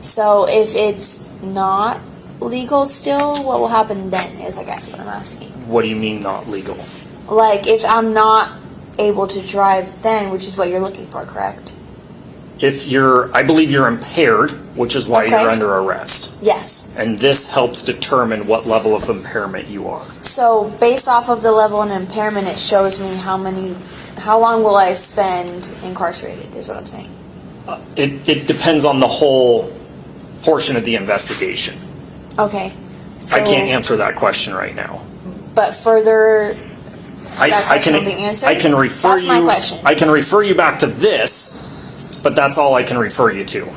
Speaker 2: So if it's not legal still, what will happen then is I guess what I'm asking.
Speaker 1: What do you mean not legal?
Speaker 2: Like if I'm not able to drive then, which is what you're looking for, correct?
Speaker 1: I believe you're impaired, which is why
Speaker 2: Okay.
Speaker 1: you're under arrest.
Speaker 2: Yes.
Speaker 1: And this helps determine what level of impairment you are.
Speaker 2: So based off of the level of impairment, it shows me how long will I spend incarcerated is what I'm saying.
Speaker 1: It depends on the whole portion of the investigation.
Speaker 2: Okay. So,
Speaker 1: I can't answer that question right now.
Speaker 2: But further, that question will be answered?
Speaker 1: I can refer
Speaker 2: That's
Speaker 1: you.
Speaker 2: my question.
Speaker 1: I can refer you back to this, but that's all I can refer you to.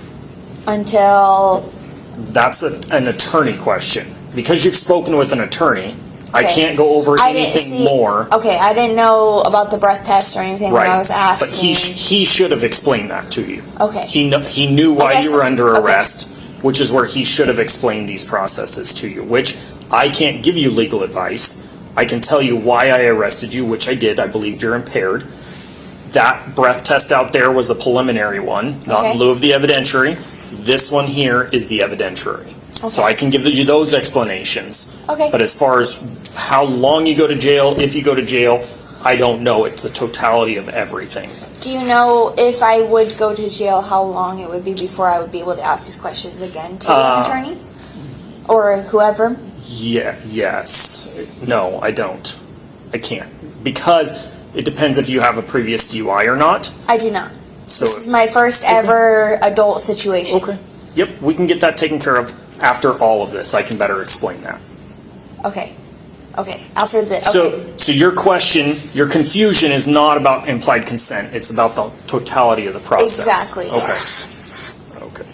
Speaker 2: Until,
Speaker 1: That's an attorney question. Because you've spoken with an attorney, I can't go over anything more.
Speaker 2: Okay, I didn't know about the breath test or anything when I was asking.
Speaker 1: But he should have explained that to you.
Speaker 2: Okay.
Speaker 1: He knew why you were under
Speaker 2: okay.
Speaker 1: arrest, which is where he should have explained these processes to you, which I can't give you legal advice. I can tell you why I arrested you, which I did. I believe you're impaired. That breath test out there was a preliminary one, not in lieu of the evidentiary. This one here is the evidentiary.
Speaker 2: Okay.
Speaker 1: So I can give you those explanations.
Speaker 2: Okay.
Speaker 1: But as far as how long you go to jail, if you go to jail, I don't know. It's the totality of everything.
Speaker 2: Do you know if I would go to jail, how long it would be before I would be able to ask these questions again to an attorney? Or whoever?
Speaker 1: Yeah, yes. No, I don't. I can't. Because it depends if you have a previous DUI or not.
Speaker 2: I do not.
Speaker 1: So
Speaker 2: This is my first ever adult situation.
Speaker 1: Okay. Yep, we can get that taken care of after all of this. I can better explain that.
Speaker 2: Okay. Okay. After the. Okay.
Speaker 1: So your question, your confusion is not about implied consent. It's about the totality of the process.
Speaker 2: Exactly.
Speaker 1: Okay. Okay.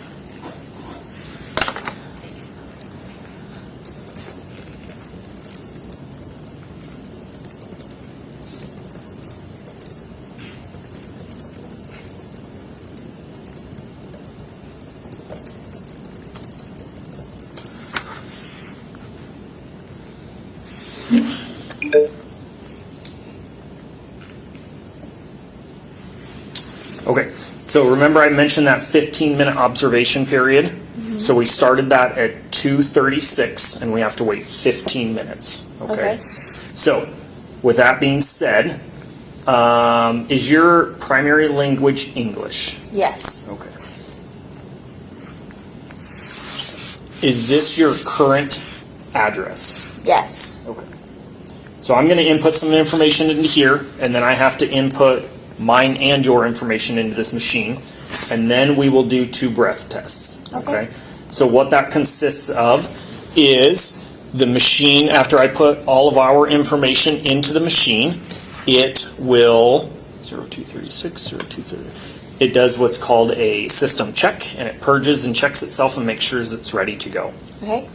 Speaker 1: Okay, so remember I mentioned that 15-minute observation period? Mm-hmm. So we started that at 2:36, and we have to wait 15 minutes. Okay. So, with that being said, is your primary language English?
Speaker 2: Yes.
Speaker 1: Okay. Is this your current address?
Speaker 2: Yes.
Speaker 1: Okay. So I'm going to input some information into here, and then I have to input mine and your information into this machine, and then we will do 2 breath tests. Okay. So what that consists of is the machine, after I put all of our information into the machine, it will 0236, 0230. It does what's called a system check, and it purges and checks itself and makes sure it's ready to go.
Speaker 2: Okay.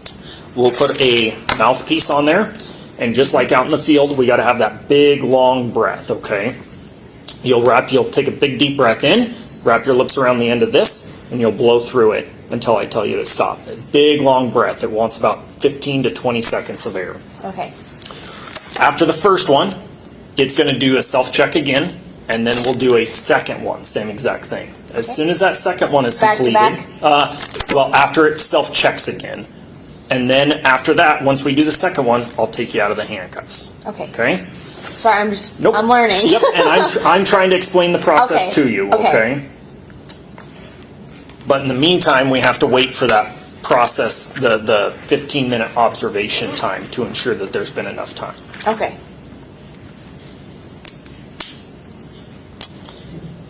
Speaker 1: We'll put a mouthpiece on there, and just like out in the field, we got to have that big, long breath, okay? You'll take a big, deep breath in, wrap your lips around the end of this, and you'll blow through it until I tell you to stop. A big, long breath. It wants about 15 to 20 seconds of air.
Speaker 2: Okay.
Speaker 1: After the first one, it's going to do a self-check again, and then we'll do a second one, same exact thing. As soon as that second one is
Speaker 2: Back to
Speaker 1: completed, well, after it self-checks again, and then after that, once we do the second one, I'll take you out of the handcuffs.
Speaker 2: Okay.
Speaker 1: Okay?
Speaker 2: Sorry, I'm learning.
Speaker 1: Yep, and I'm trying to explain the process to you, okay? But in the meantime, we have to wait for that process, the 15-minute observation time, to ensure that there's been enough time.
Speaker 2: Okay.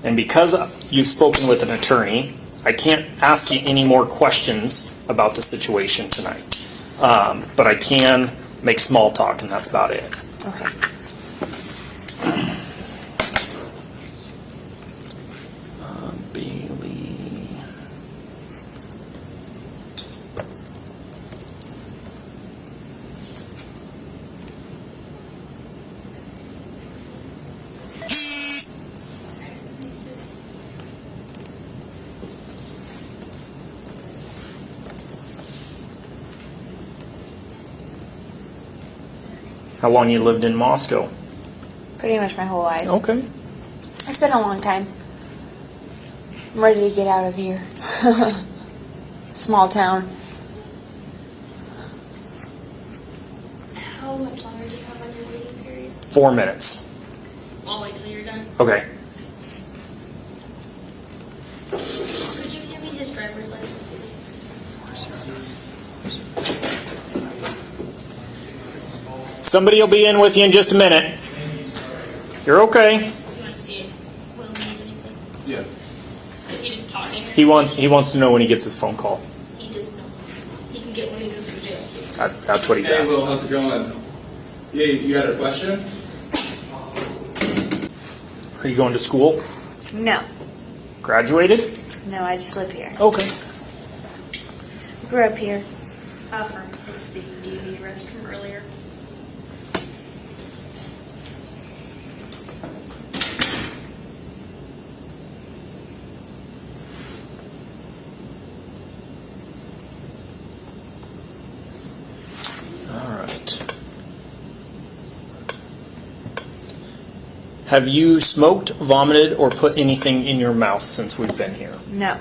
Speaker 1: And because you've spoken with an attorney, I can't ask you any more questions about the situation tonight. But I can make small talk, and that's about it.
Speaker 2: Okay.
Speaker 1: Bailey. How long you lived in Moscow?
Speaker 2: Pretty much my whole life.
Speaker 1: Okay.
Speaker 2: It's been a long time. I'm ready to get out of here. Small town.
Speaker 6: How much longer do you have on your waiting period?
Speaker 1: 4 minutes.
Speaker 6: I'll wait till you're done.
Speaker 1: Okay.
Speaker 6: Could you give me his driver's license, please?
Speaker 1: Somebody will be in with you in just a minute. You're okay.
Speaker 6: You want to see if Will needs anything?
Speaker 3: Yeah.
Speaker 6: Is he just talking? Or
Speaker 1: He wants to know when he gets his phone call.
Speaker 6: He does not. He can get when he goes to jail.
Speaker 1: That's what he's
Speaker 7: Hey,
Speaker 1: asking.
Speaker 7: Will, how's it going? Yeah, you had a question?
Speaker 1: Are you going to school?
Speaker 2: No.
Speaker 1: Graduated?
Speaker 2: No, I just live here.
Speaker 1: Okay.
Speaker 2: Grew up here.
Speaker 6: From it's the DUI arrest from earlier.
Speaker 1: Have you smoked, vomited, or put anything in your mouth since we've been here?
Speaker 2: No.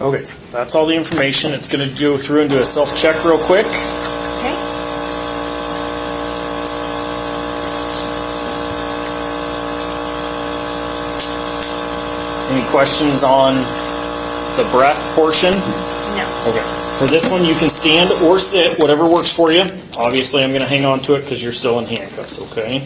Speaker 1: Okay, that's all the information. It's going to go through and do a self-check real quick.
Speaker 2: Okay.
Speaker 1: Any questions on the breath portion?
Speaker 2: No.
Speaker 1: Okay. For this one, you can stand or sit, whatever works for you. Obviously, I'm going to hang on to it because you're still in handcuffs, okay?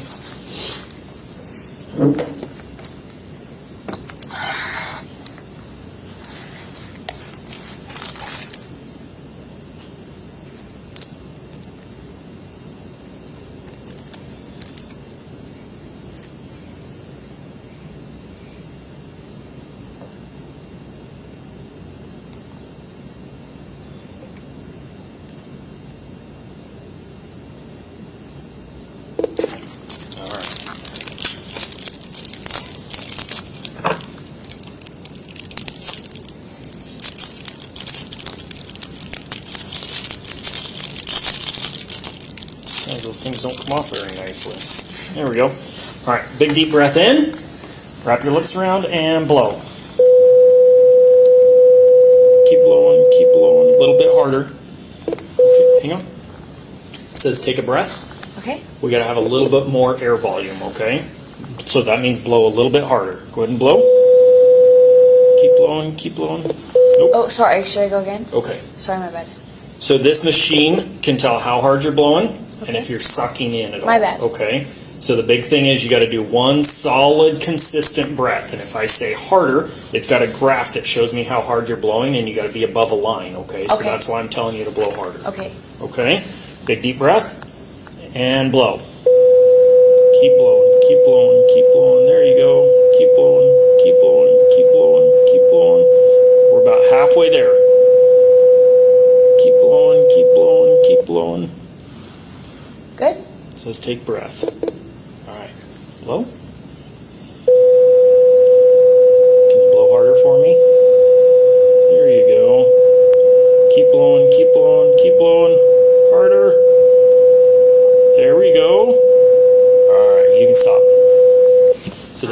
Speaker 1: Those things don't come off very nicely. There we go. All right, big deep breath in. Wrap your lips around and blow. Keep blowing, a little bit harder. Okay, hang on. It says take a breath.
Speaker 2: Okay.
Speaker 1: We got to have a little bit more air volume, okay? So that means blow a little bit harder. Go ahead and blow. Keep blowing. Nope.
Speaker 2: Oh, sorry. Should I go again?
Speaker 1: Okay.
Speaker 2: Sorry, my bad.
Speaker 1: So this machine can tell how hard you're blowing and
Speaker 2: Okay.
Speaker 1: if you're sucking in at all.
Speaker 2: My bad.
Speaker 1: Okay. So the big thing is you got to do one solid, consistent breath. And if I say harder, it's got a graph that shows me how hard you're blowing, and you got to be above a line. Okay. So
Speaker 2: Okay.
Speaker 1: that's why I'm telling you to blow harder.
Speaker 2: Okay.
Speaker 1: Okay. Big deep breath and blow. Keep blowing. There you go. Keep blowing. We're about halfway there. Keep blowing.
Speaker 2: Good.
Speaker 1: It says take breath. All right. Blow. Can you blow harder for me? There you go. Keep blowing. Harder. There we go. All right, you can stop. So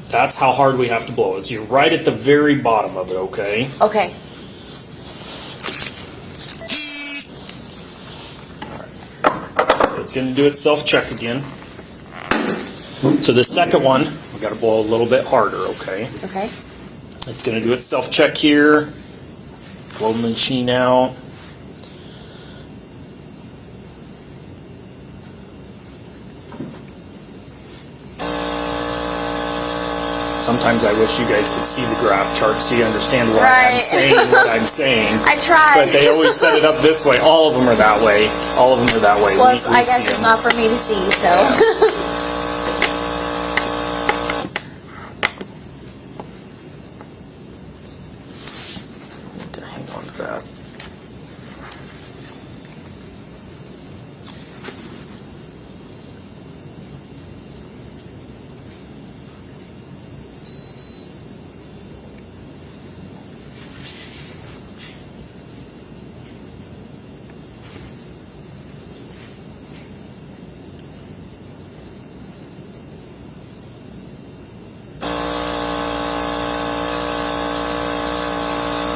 Speaker 1: that's how hard we have to blow. Is you're right at the very bottom of it, okay?
Speaker 2: Okay.
Speaker 1: So it's going to do its self-check again. So the second one, we got to blow a little bit harder, okay?
Speaker 2: Okay.
Speaker 1: It's going to do its self-check here. Blow the machine out. Sometimes I wish you guys could see the graph chart so you understand why I'm
Speaker 2: Right.
Speaker 1: saying what I'm saying.
Speaker 2: I tried.
Speaker 1: But they always set it up this way. All of them are that way.
Speaker 2: Well,
Speaker 1: We
Speaker 2: I
Speaker 1: see
Speaker 2: guess it's
Speaker 1: them.
Speaker 2: not for me to see, so.
Speaker 1: Hang on to that.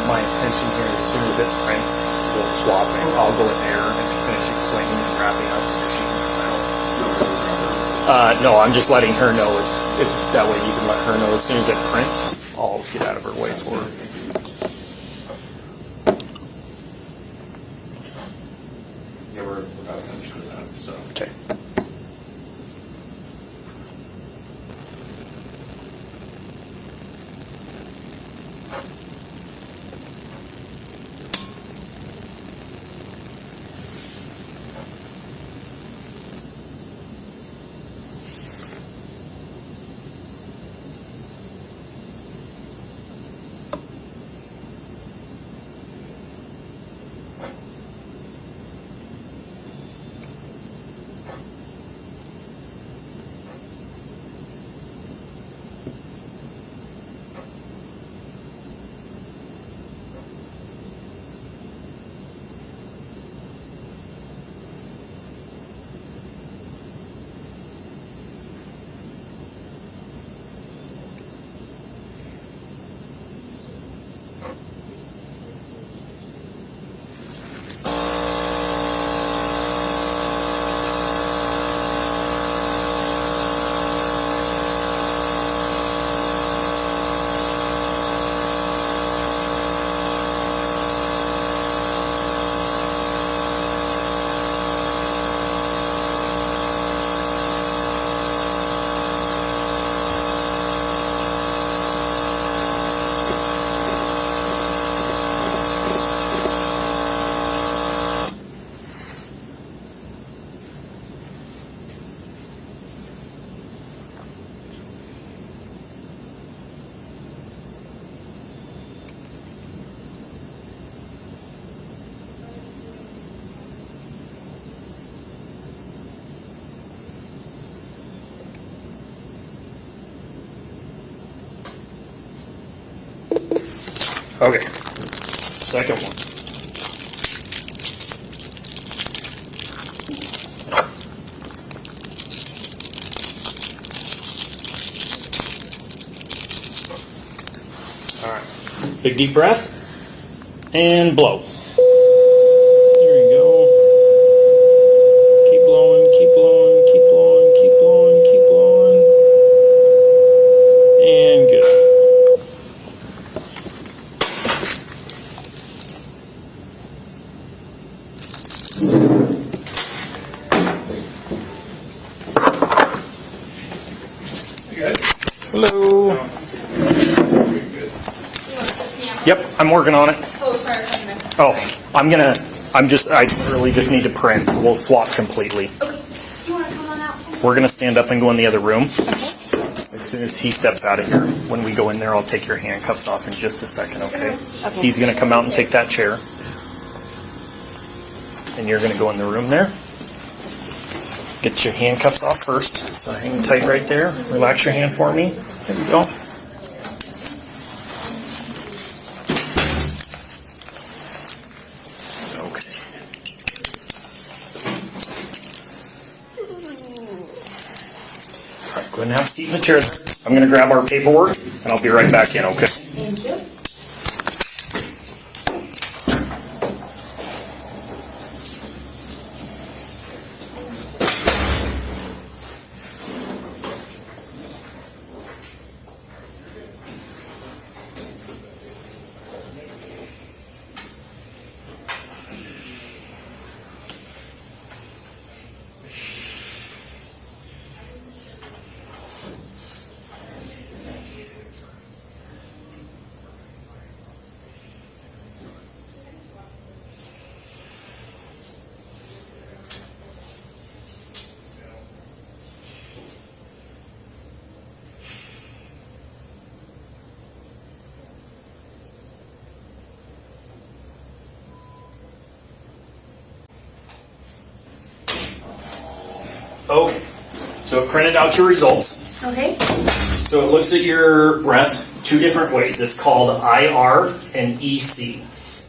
Speaker 1: My intention here, as soon as it prints, we'll swap it. I'll go in there and finish explaining and wrapping up so she can no, I'm just letting her know. It's that way you can let her know as soon as it prints. I'll get out of her way for her.
Speaker 7: Yeah, we're about to finish with that, so.
Speaker 1: Okay. Okay. Second one. All right. Big deep breath. And blow. There you go. Keep blowing, keep blowing, keep blowing, keep blowing, keep blowing. And good. Hello.
Speaker 6: You want to assist me out?
Speaker 1: Yep, I'm working on it.
Speaker 6: Oh, sorry, sorry.
Speaker 1: Oh, I literally just need to print, so we'll swap completely.
Speaker 6: Okay. You want to come on out?
Speaker 1: We're going to stand up and go in the other room. As soon as he steps out of here, when we go in there, I'll take your handcuffs off in just a second, okay?
Speaker 2: Okay.
Speaker 1: He's going to come out and take that chair. And you're going to go in the room there. Get your handcuffs off first. So hang tight right there. Relax your hand for me. There you go. Okay. All right, go ahead and have a seat in the chair. I'm going to grab our paperwork, and I'll be right back in, okay?
Speaker 6: Thank you.
Speaker 1: Okay, so it printed out your results.
Speaker 6: Okay.
Speaker 1: So it looks at your breath two different ways. It's called IR and EC.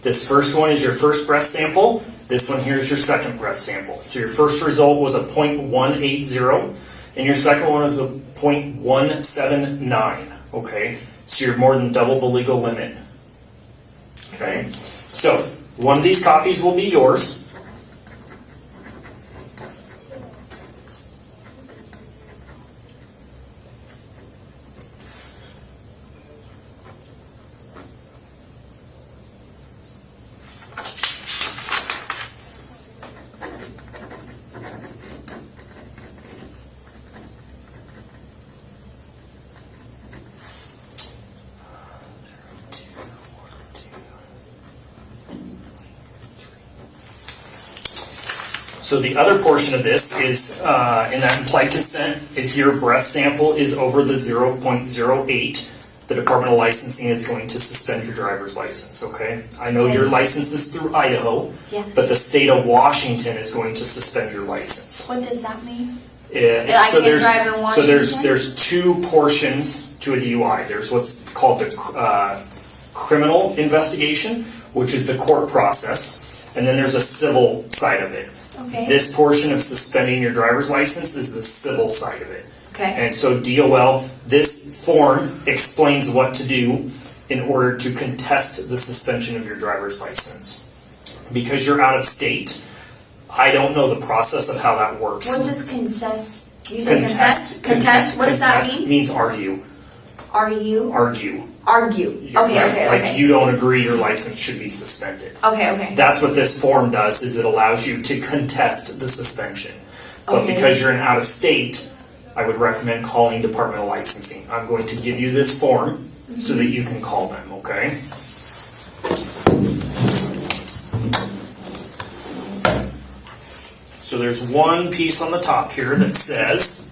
Speaker 1: This first one is your first breath sample. This one here is your second breath sample. So your first result was a 0.180, and your second one is a 0.179. Okay, so you're more than double the legal limit. Okay, so one of these copies will be yours. So the other portion of this is in that implied consent. If your breath sample is over the 0.08, the Department of Licensing is going to suspend your driver's license, okay? I know your license is through Idaho,
Speaker 2: Yes.
Speaker 1: but the state of Washington is going to suspend your license.
Speaker 2: What does that mean?
Speaker 1: I
Speaker 2: can't drive in Washington?
Speaker 1: there's two portions to a DUI. There's what's called the criminal investigation, which is the court process, and then there's a civil side of it.
Speaker 2: Okay.
Speaker 1: This portion of suspending your driver's license is the civil side of it.
Speaker 2: Okay.
Speaker 1: And so DOL, this form explains what to do in order to contest the suspension of your driver's license. Because you're out of state, I don't know the process of how that works.
Speaker 2: What does contest? You said contest? Contest? What does that
Speaker 1: Contest
Speaker 2: mean?
Speaker 1: means argue.
Speaker 2: Argue?
Speaker 1: Argue.
Speaker 2: Argue. Okay,
Speaker 1: Right?
Speaker 2: okay,
Speaker 1: Like
Speaker 2: okay.
Speaker 1: you don't agree your license should be suspended.
Speaker 2: Okay, okay.
Speaker 1: That's what this form does, is it allows you to contest the suspension. But
Speaker 2: Okay.
Speaker 1: because you're in out of state, I would recommend calling Department of Licensing. I'm going to give you this form so that you can call them, okay? So there's one piece on the top here that says,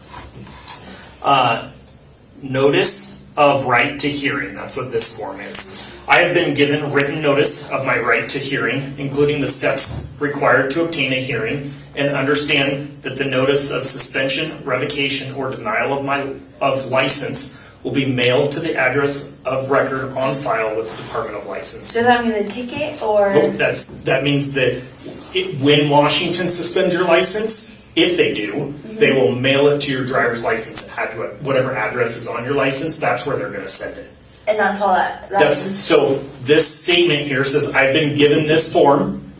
Speaker 1: notice of right to hearing. That's what this form is. I have been given written notice of my right to hearing, including the steps required to obtain a hearing, and understand that the notice of suspension, revocation, or denial of license will be mailed to the address of record on file with the Department of License.
Speaker 2: Does that mean the ticket or?
Speaker 1: Nope, that means that when Washington suspends your license, if they do, they will mail it to your driver's license address, whatever address is on your license. That's where they're going to send it.
Speaker 2: And that's all that.
Speaker 1: So this statement here says, I've been given this form,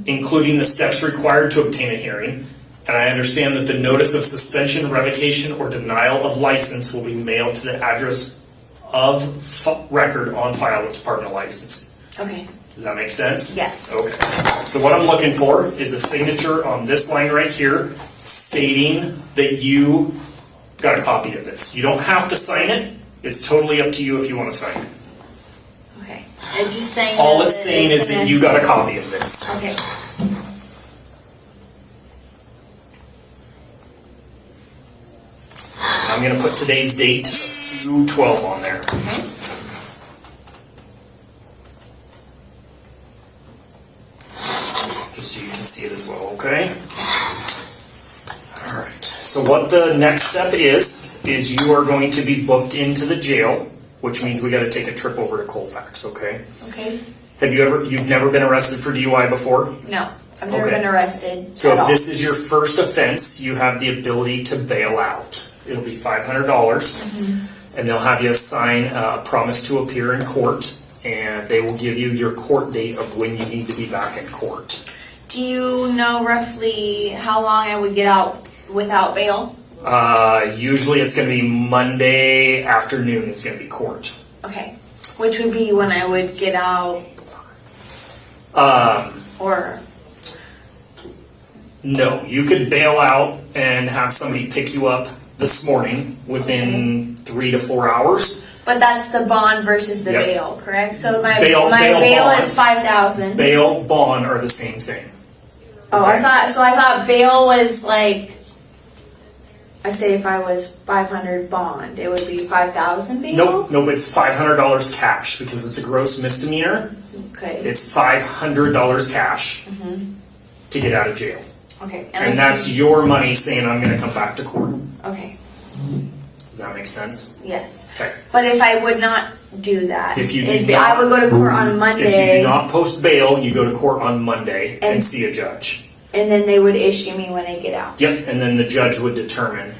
Speaker 1: including the steps required to obtain a hearing, and I understand that the notice of suspension, revocation, or denial of license will be mailed to the address of record on file with Department of License.
Speaker 2: Okay.
Speaker 1: Does that make sense?
Speaker 2: Yes.
Speaker 1: Okay. So what I'm looking for is a signature on this line right here stating that you got a copy of this. You don't have to sign it. It's totally up to you if you want to sign it.
Speaker 2: Okay. I'm just saying.
Speaker 1: All it's saying is that you got a copy of this.
Speaker 2: Okay.
Speaker 1: I'm going to put today's date, 2/12, on there.
Speaker 2: Okay.
Speaker 1: Just so you can see it as well, okay? All right. So what the next step is you are going to be booked into the jail, which means we got to take a trip over to Colfax, okay?
Speaker 2: Okay.
Speaker 1: You've never been arrested for DUI before?
Speaker 2: No, I've never
Speaker 1: Okay.
Speaker 2: been arrested.
Speaker 1: So
Speaker 2: at
Speaker 1: if
Speaker 2: all.
Speaker 1: this is your first offense, you have the ability to bail out. It'll be $500, and they'll have you sign a promise to appear in court, and they will give you your court date of when you need to be back in court.
Speaker 2: Do you know roughly how long I would get out without bail?
Speaker 1: Usually it's going to be Monday afternoon is going to be court.
Speaker 2: Okay. Which would be when I would get out, or
Speaker 1: No, you could bail out and have somebody pick you up this morning within 3 to 4 hours.
Speaker 2: but that's the bond versus the
Speaker 1: Yep.
Speaker 2: bail, correct? So my
Speaker 1: Bail
Speaker 2: bail
Speaker 1: bond.
Speaker 2: is 5,000.
Speaker 1: Bail, bond are the same thing.
Speaker 2: Oh,
Speaker 1: Okay.
Speaker 2: I thought bail was like, I say if I was 500 bond, it would be 5,000 bail?
Speaker 1: Nope, it's $500 cash because it's a gross misdemeanor.
Speaker 2: Okay.
Speaker 1: It's $500 cash to get out of jail.
Speaker 2: Okay.
Speaker 1: And that's your money saying, I'm going to come back to court.
Speaker 2: Okay.
Speaker 1: Does that make sense?
Speaker 2: Yes.
Speaker 1: Okay.
Speaker 2: But if I would not do that,
Speaker 1: If you do
Speaker 2: it'd be-
Speaker 1: not-
Speaker 2: I would go to court on
Speaker 1: If you
Speaker 2: Monday,
Speaker 1: do not post bail, you go to court on Monday and
Speaker 2: And-
Speaker 1: see a judge.
Speaker 2: and then they would issue me when I get out.
Speaker 1: Yep, and then the judge would determine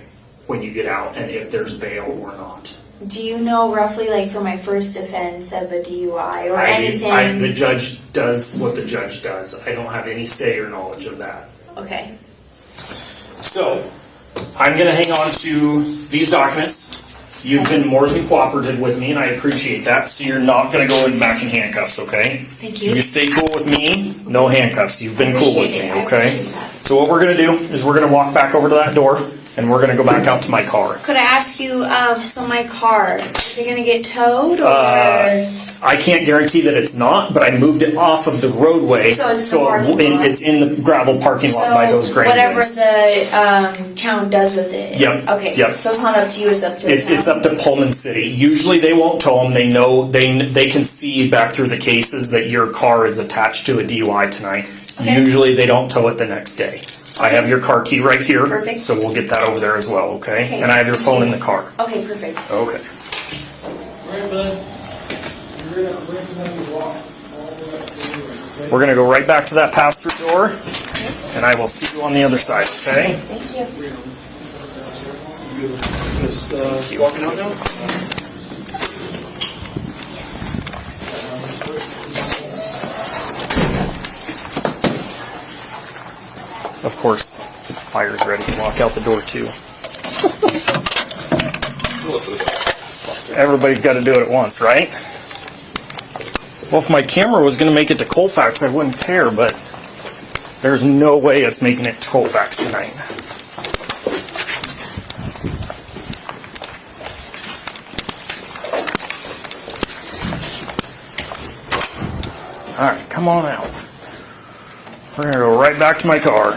Speaker 1: when you get out and if there's bail or not.
Speaker 2: Do you know roughly, like, for my first offense of a DUI or anything?
Speaker 1: The judge does what the judge does. I don't have any say or knowledge of that.
Speaker 2: Okay.
Speaker 1: So, I'm going to hang on to these documents. You've been more than cooperative with me, and I appreciate that. So you're not going to go back in handcuffs, okay?
Speaker 2: Thank you.
Speaker 1: You stay cool with me, no handcuffs. You've been cool with
Speaker 2: Appreciate
Speaker 1: me,
Speaker 2: it. I
Speaker 1: okay?
Speaker 2: appreciate that.
Speaker 1: So what we're going to do is we're going to walk back over to that door, and we're going to go back out to my car.
Speaker 2: Could I ask you, so my car, is it going to get towed or?
Speaker 1: I can't guarantee that it's not, but I moved it off of the roadway,
Speaker 2: So it's in the parking lot?
Speaker 1: it's in the gravel parking lot by those grain
Speaker 2: whatever
Speaker 1: bins.
Speaker 2: the town does with it.
Speaker 1: Yep,
Speaker 2: Okay.
Speaker 1: yep.
Speaker 2: So it's not up to you; it's up to the town.
Speaker 1: It's up to Pullman City. Usually they won't tow them. They know they can see back through the cases that your car is attached to a DUI tonight.
Speaker 2: Okay.
Speaker 1: Usually they don't tow it the next day. I have your car key right here,
Speaker 2: Perfect.
Speaker 1: so we'll get that over there as well. Okay,
Speaker 2: Okay.
Speaker 1: and I have your phone in the car.
Speaker 2: Okay, perfect.
Speaker 1: Okay. We're gonna go right back to that pass-through door, and I will see you on the other side. Okay.
Speaker 2: Thank you.
Speaker 1: Just keep walking out now. Of course, fire's ready to walk out the door too. Everybody's got to do it at once, right? Well, if my camera was going to make it to Colfax, I wouldn't care, but there's no way it's making it to Colfax tonight. All right, come on out. We're going to go right back to my car.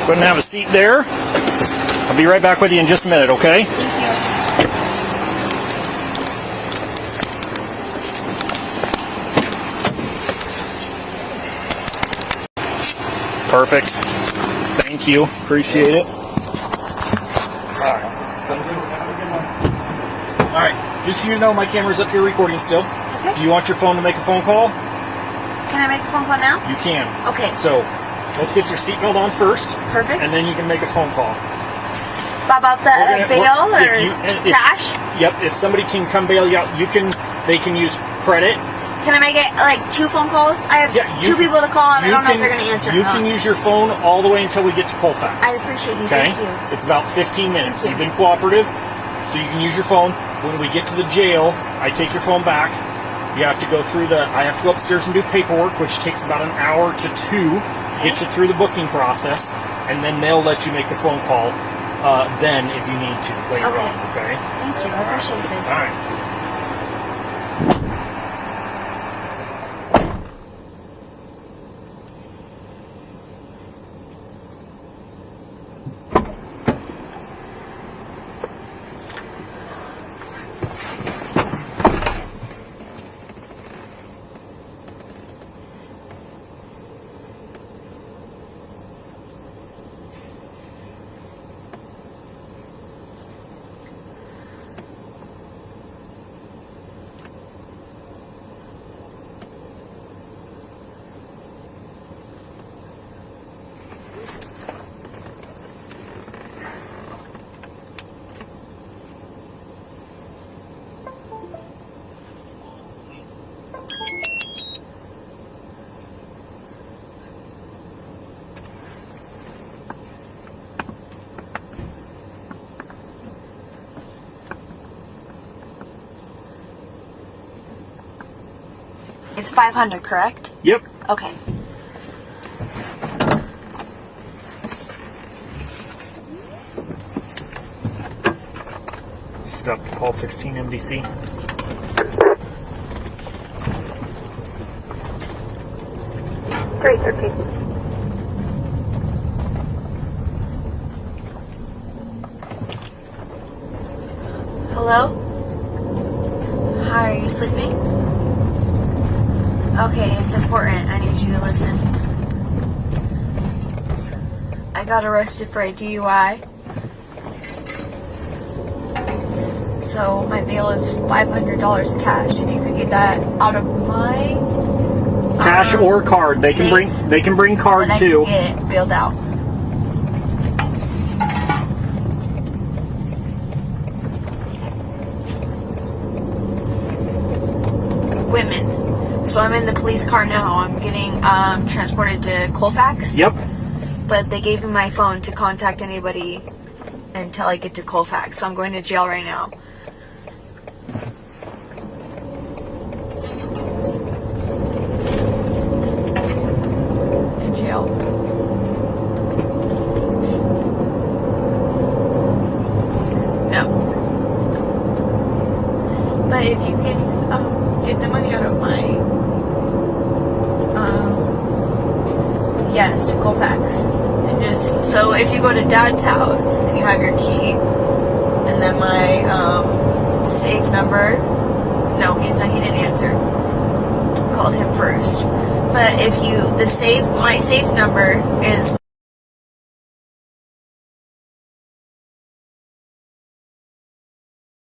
Speaker 1: Go ahead and have a seat there. I'll be right back with you in just a minute, okay? Perfect. Thank you. Appreciate it. Alright, just so you know, my camera's up here recording still.
Speaker 2: Okay.
Speaker 1: Do you want your phone to make a phone call?
Speaker 2: Can I make a phone call now?
Speaker 1: You can.
Speaker 2: Okay.
Speaker 1: So, let's get your seatbelt on first.
Speaker 2: Perfect.
Speaker 1: And then you can make a phone call.
Speaker 2: About the bail or
Speaker 1: if
Speaker 2: cash?
Speaker 1: Yep, if somebody can come bail you out, they can use credit.
Speaker 2: Can I make it like 2 phone calls? I have 2 people to call and I don't know if they're going to answer.
Speaker 1: You can use your phone all the way until we get to Colfax.
Speaker 2: I appreciate you.
Speaker 1: Okay?
Speaker 2: Thank you.
Speaker 1: It's about 15 minutes. You've been cooperative, so you can use your phone. When we get to the jail, I take your phone back. You have to go through I have to go upstairs and do paperwork, which takes about an hour to 2 to get you through the booking process, and then they'll let you make the phone call then if you need to later on, okay?
Speaker 2: Thank you. I appreciate this.
Speaker 1: All right.
Speaker 2: It's 500, correct?
Speaker 1: Yep.
Speaker 2: Okay.
Speaker 1: Stop to call 16 MDC.
Speaker 2: Great, okay. Hello? Hi, are you sleeping? Okay, it's important. I need you to listen. I got arrested for a DUI. So my bail is $500 cash. If you could get that out of my
Speaker 1: Cash or card. They can bring card
Speaker 2: then I
Speaker 1: too.
Speaker 2: can get bailed out. Whitman. So I'm in the police car now. I'm getting transported to Colfax.
Speaker 1: Yep.
Speaker 2: But they gave me my phone to contact anybody until I get to Colfax. So I'm going to jail right now. In jail. No. But if you can get the money out of my yes, to Colfax. And just so if you go to Dad's house and you have your key and then my safe number, no, he didn't answer. Called him first. But if my safe number is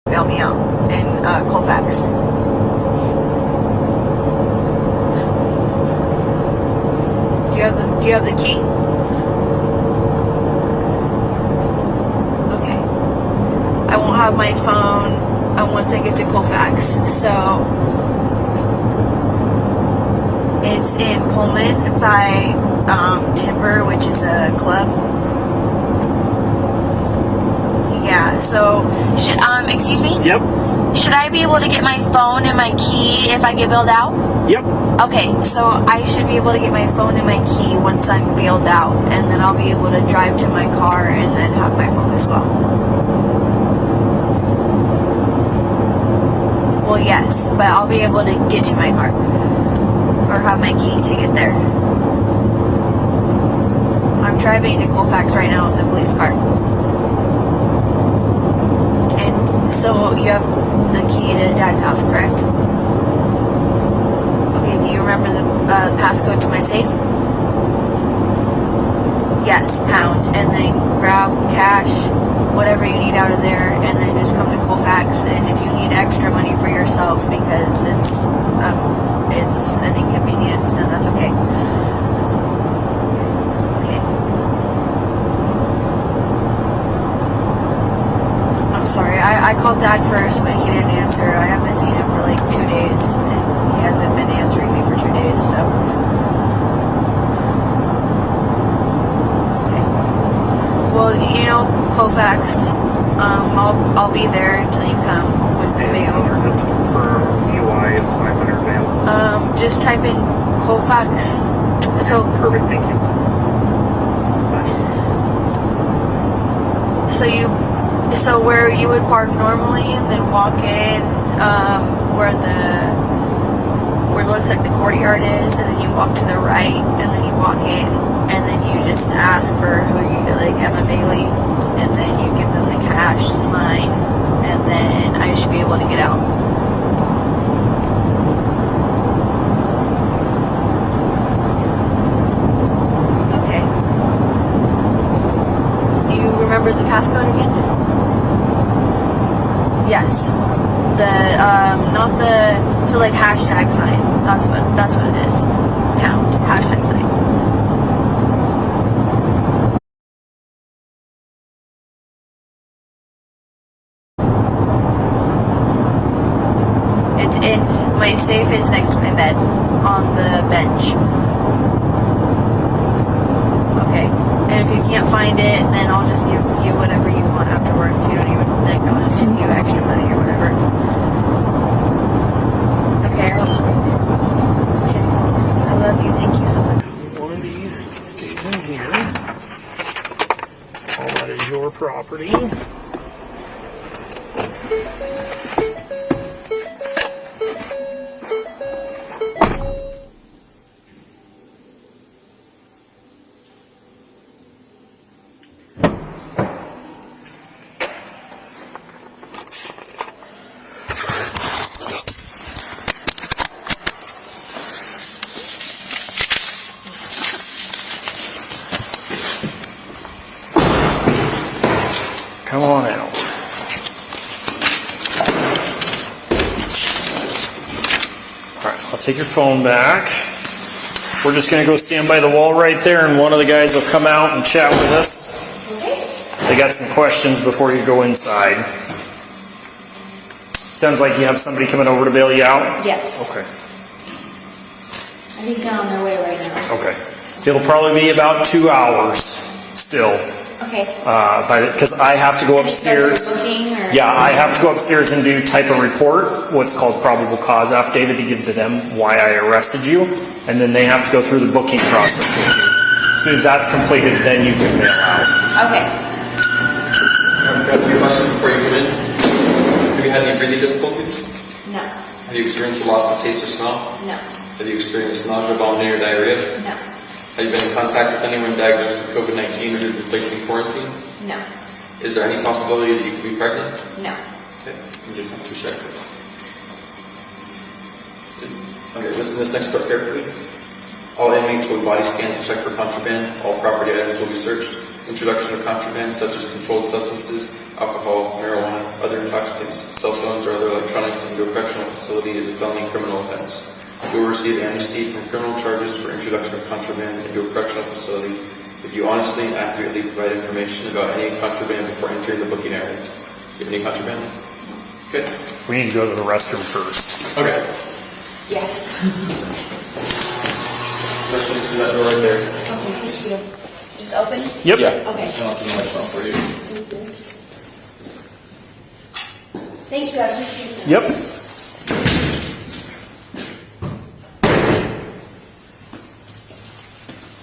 Speaker 2: bail me out in Colfax. Do you have the key? Okay. I won't have my phone once I get to Colfax. So it's in Pullman by Timber, which is a club. Yeah. So excuse me.
Speaker 1: Yep.
Speaker 2: Should I be able to get my phone and my key if I get bailed out?
Speaker 1: Yep.
Speaker 2: Okay, so I should be able to get my phone and my key once I'm bailed out, and then I'll be able to drive to my car and then have my phone as well. Well, yes, but I'll be able to get to my car or have my key to get there. I'm driving to Colfax right now in the police car. So you have the key to Dad's house, correct? Okay, do you remember the passcode to my safe? Yes, pound. And then grab cash, whatever you need out of there, and then just come to Colfax. And if you need extra money for yourself because it's an inconvenience, then that's okay. Okay. I'm sorry, I called Dad first, but he didn't answer. I haven't seen him for like 2 days, and he hasn't been answering me for 2 days, so. Okay. Well, you know, Colfax, I'll be there until you come with the bail.
Speaker 1: Just to confirm, DUI is 500 bail.
Speaker 2: Just type in Colfax. So
Speaker 1: Perfect, thank you.
Speaker 2: So where you would park normally, and then walk in where it looks like the courtyard is, and then you walk to the right, and then you walk in, and then you just ask for who you like, Emma Bailey, and then you give them the cash, sign, and then I should be able to get out. Okay. Do you remember the passcode again? Yes. So like hashtag sign. That's what it is. Pound. Hashtag sign. It's in, my safe is next to my bed, on the bench. Okay. And if you can't find it, then I'll just give you whatever you want afterwards. You don't even, like, I'll just give you extra money or whatever. Okay. Okay. I love you. Thank you so much.
Speaker 1: One of these stays in here. All that is your property. Come on out. Alright, I'll take your phone back. We're just going to go stand by the wall right there, and one of the guys will come out and chat with us.
Speaker 6: Okay.
Speaker 1: They got some questions before you go inside. Sounds like you have somebody coming over to bail you out?
Speaker 6: Yes.
Speaker 1: Okay.
Speaker 6: I think they're on their way right now.
Speaker 1: Okay. It'll probably be about 2 hours still.
Speaker 6: Okay.
Speaker 1: Because I have to go upstairs.
Speaker 6: Booking or?
Speaker 1: Yeah, I have to go upstairs and type a report, what's called probable cause affidavit, to give to them why I arrested you, and then they have to go through the booking process with you. As soon as that's completed, then you can bail out.
Speaker 6: Okay.
Speaker 7: I've got a few questions before you come in. Have you had any breathing difficulties?
Speaker 6: No.
Speaker 7: Have you experienced a loss of taste or smell?
Speaker 6: No.
Speaker 7: Have you experienced nausea, vomiting, or diarrhea?
Speaker 6: No.
Speaker 7: Have you been in contact with anyone diagnosed with COVID-19 or who's been placed in quarantine?
Speaker 6: No.
Speaker 7: Is there any possibility that you could be pregnant?
Speaker 6: No.
Speaker 7: Okay, you just have to check. Okay, listen to this next part carefully. All inmates will body scan to check for contraband. All property items will be searched. Introduction of contraband such as controlled substances, alcohol, marijuana, other intoxicants, cell phones, or other electronics into a correctional facility is a felony criminal offense. You will receive amnesty from criminal charges for introduction of contraband into a correctional facility if you honestly and accurately provide information about any contraband before entering the booking area. Do you have any contraband? Good.
Speaker 1: We need to go to the restroom first.
Speaker 7: Okay.
Speaker 6: Yes.
Speaker 7: Restroom is that door right there.
Speaker 6: Okay, thank you. Just open?
Speaker 1: Yep.
Speaker 7: Yeah.
Speaker 6: Okay.
Speaker 7: I'll open the microphone for you.
Speaker 6: Thank you. I appreciate that.
Speaker 1: Yep.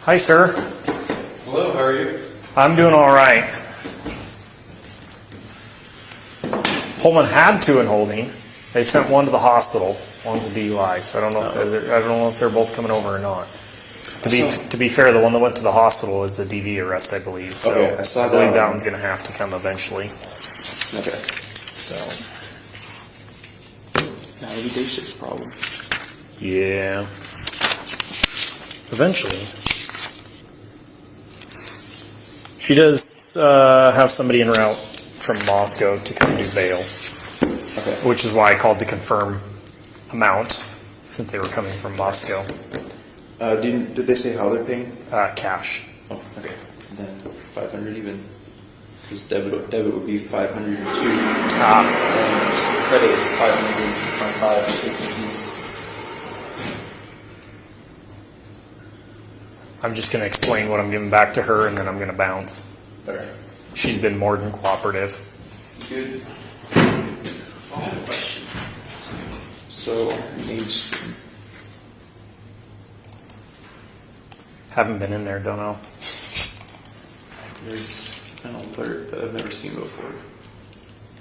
Speaker 1: Hi, sir.
Speaker 7: Hello, how are you?
Speaker 1: I'm doing all right. Pullman had two in holding. They sent one to the hospital. One's a DUI, so I don't know if they're both coming over or not. To be fair, the one that went to the hospital is the DV arrest, I believe. So
Speaker 7: Okay, I saw
Speaker 1: I believe
Speaker 7: that
Speaker 1: that
Speaker 7: one.
Speaker 1: one's going to have to come eventually.
Speaker 7: Okay.
Speaker 1: So,
Speaker 7: That would be day shift's problem.
Speaker 1: yeah. Eventually. She does have somebody en route from Moscow to come do bail,
Speaker 7: Okay.
Speaker 1: which is why I called to confirm amount, since they were coming from Moscow.
Speaker 7: Did they say how they're paying?
Speaker 1: Cash.
Speaker 7: Oh, okay. Then 500 even. Because debit would be 502. And credit is 525.
Speaker 1: I'm just going to explain what I'm giving back to her, and then I'm going to bounce.
Speaker 7: Alright.
Speaker 1: She's been more than cooperative.
Speaker 7: Good. I have a question. So, Main Street.
Speaker 1: Haven't been in there, don't know.
Speaker 7: There's an alert that I've never seen before.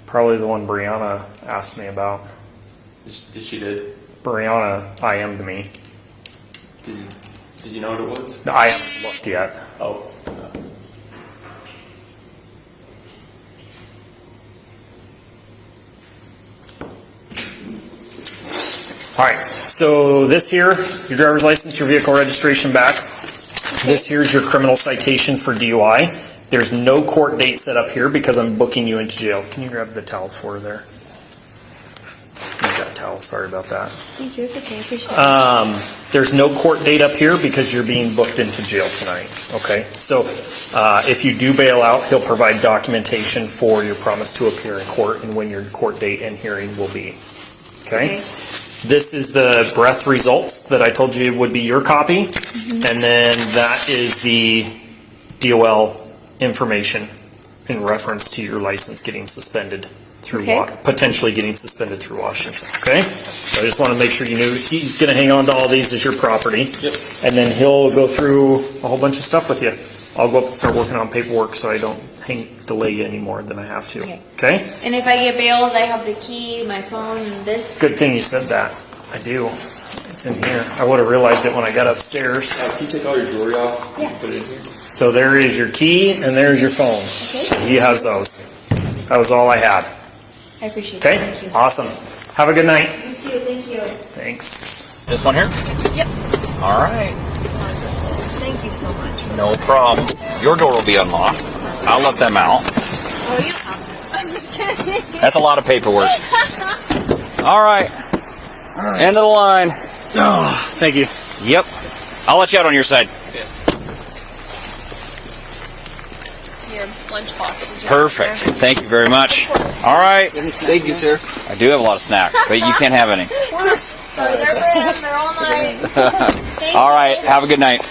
Speaker 1: Probably the one Brianna asked me about.
Speaker 7: Did she did?
Speaker 1: Brianna IM'd me.
Speaker 7: Did you know what it was?
Speaker 1: I haven't looked yet.
Speaker 7: Oh.
Speaker 1: All right, so this here, your driver's license, your vehicle registration back. This here's your criminal citation for DUI. There's no court date set up here because I'm booking you into jail. Can you grab the towels for her there? You've got towels, sorry about that.
Speaker 2: Thank you. It's okay. I appreciate it.
Speaker 1: There's no court date up here because you're being booked into jail tonight. Okay, so if you do bail out, he'll provide documentation for your promise to appear in court and when your court date and hearing will be. Okay? This is the breath results that I told you would be your copy, and then that is the DOL information in reference to your license getting suspended through potentially getting suspended through Washington. Okay, so I just want to make sure you knew he's going to hang on to all these as your property, and then he'll go through a whole bunch of stuff with you. I'll go up and start working on paperwork so I don't delay you any more than I have to. Okay?
Speaker 2: And if I get bailed, I have the key, my phone, and this.
Speaker 1: Good thing you said that. I do. It's in here. I would have realized it when I got upstairs.
Speaker 7: Can you take all your jewelry off?
Speaker 2: Yes.
Speaker 7: And put it in here?
Speaker 1: So there is your key and there's your phone.
Speaker 2: Okay.
Speaker 1: He has those. That was all I had.
Speaker 2: I appreciate
Speaker 1: Okay?
Speaker 2: it. Thank you.
Speaker 1: Awesome. Have a good night.
Speaker 2: You too. Thank you.
Speaker 1: Thanks.
Speaker 8: This one here?
Speaker 2: Yep.
Speaker 8: All right.
Speaker 2: Thank you so much.
Speaker 8: No problem. Your door will be unlocked. I'll let them out.
Speaker 2: Oh, you have to. I'm just kidding.
Speaker 8: That's a lot of paperwork. All right. End of the line.
Speaker 1: Oh, thank you.
Speaker 8: Yep. I'll let you out on your side.
Speaker 2: Your lunchbox is
Speaker 8: Perfect. Thank you very much. All right.
Speaker 5: Thank you, sir.
Speaker 8: I do have a lot of snacks, but you can't have any.
Speaker 2: Sorry, they're brand. They're all night. Thank
Speaker 8: All
Speaker 2: you.
Speaker 8: right. Have a good night.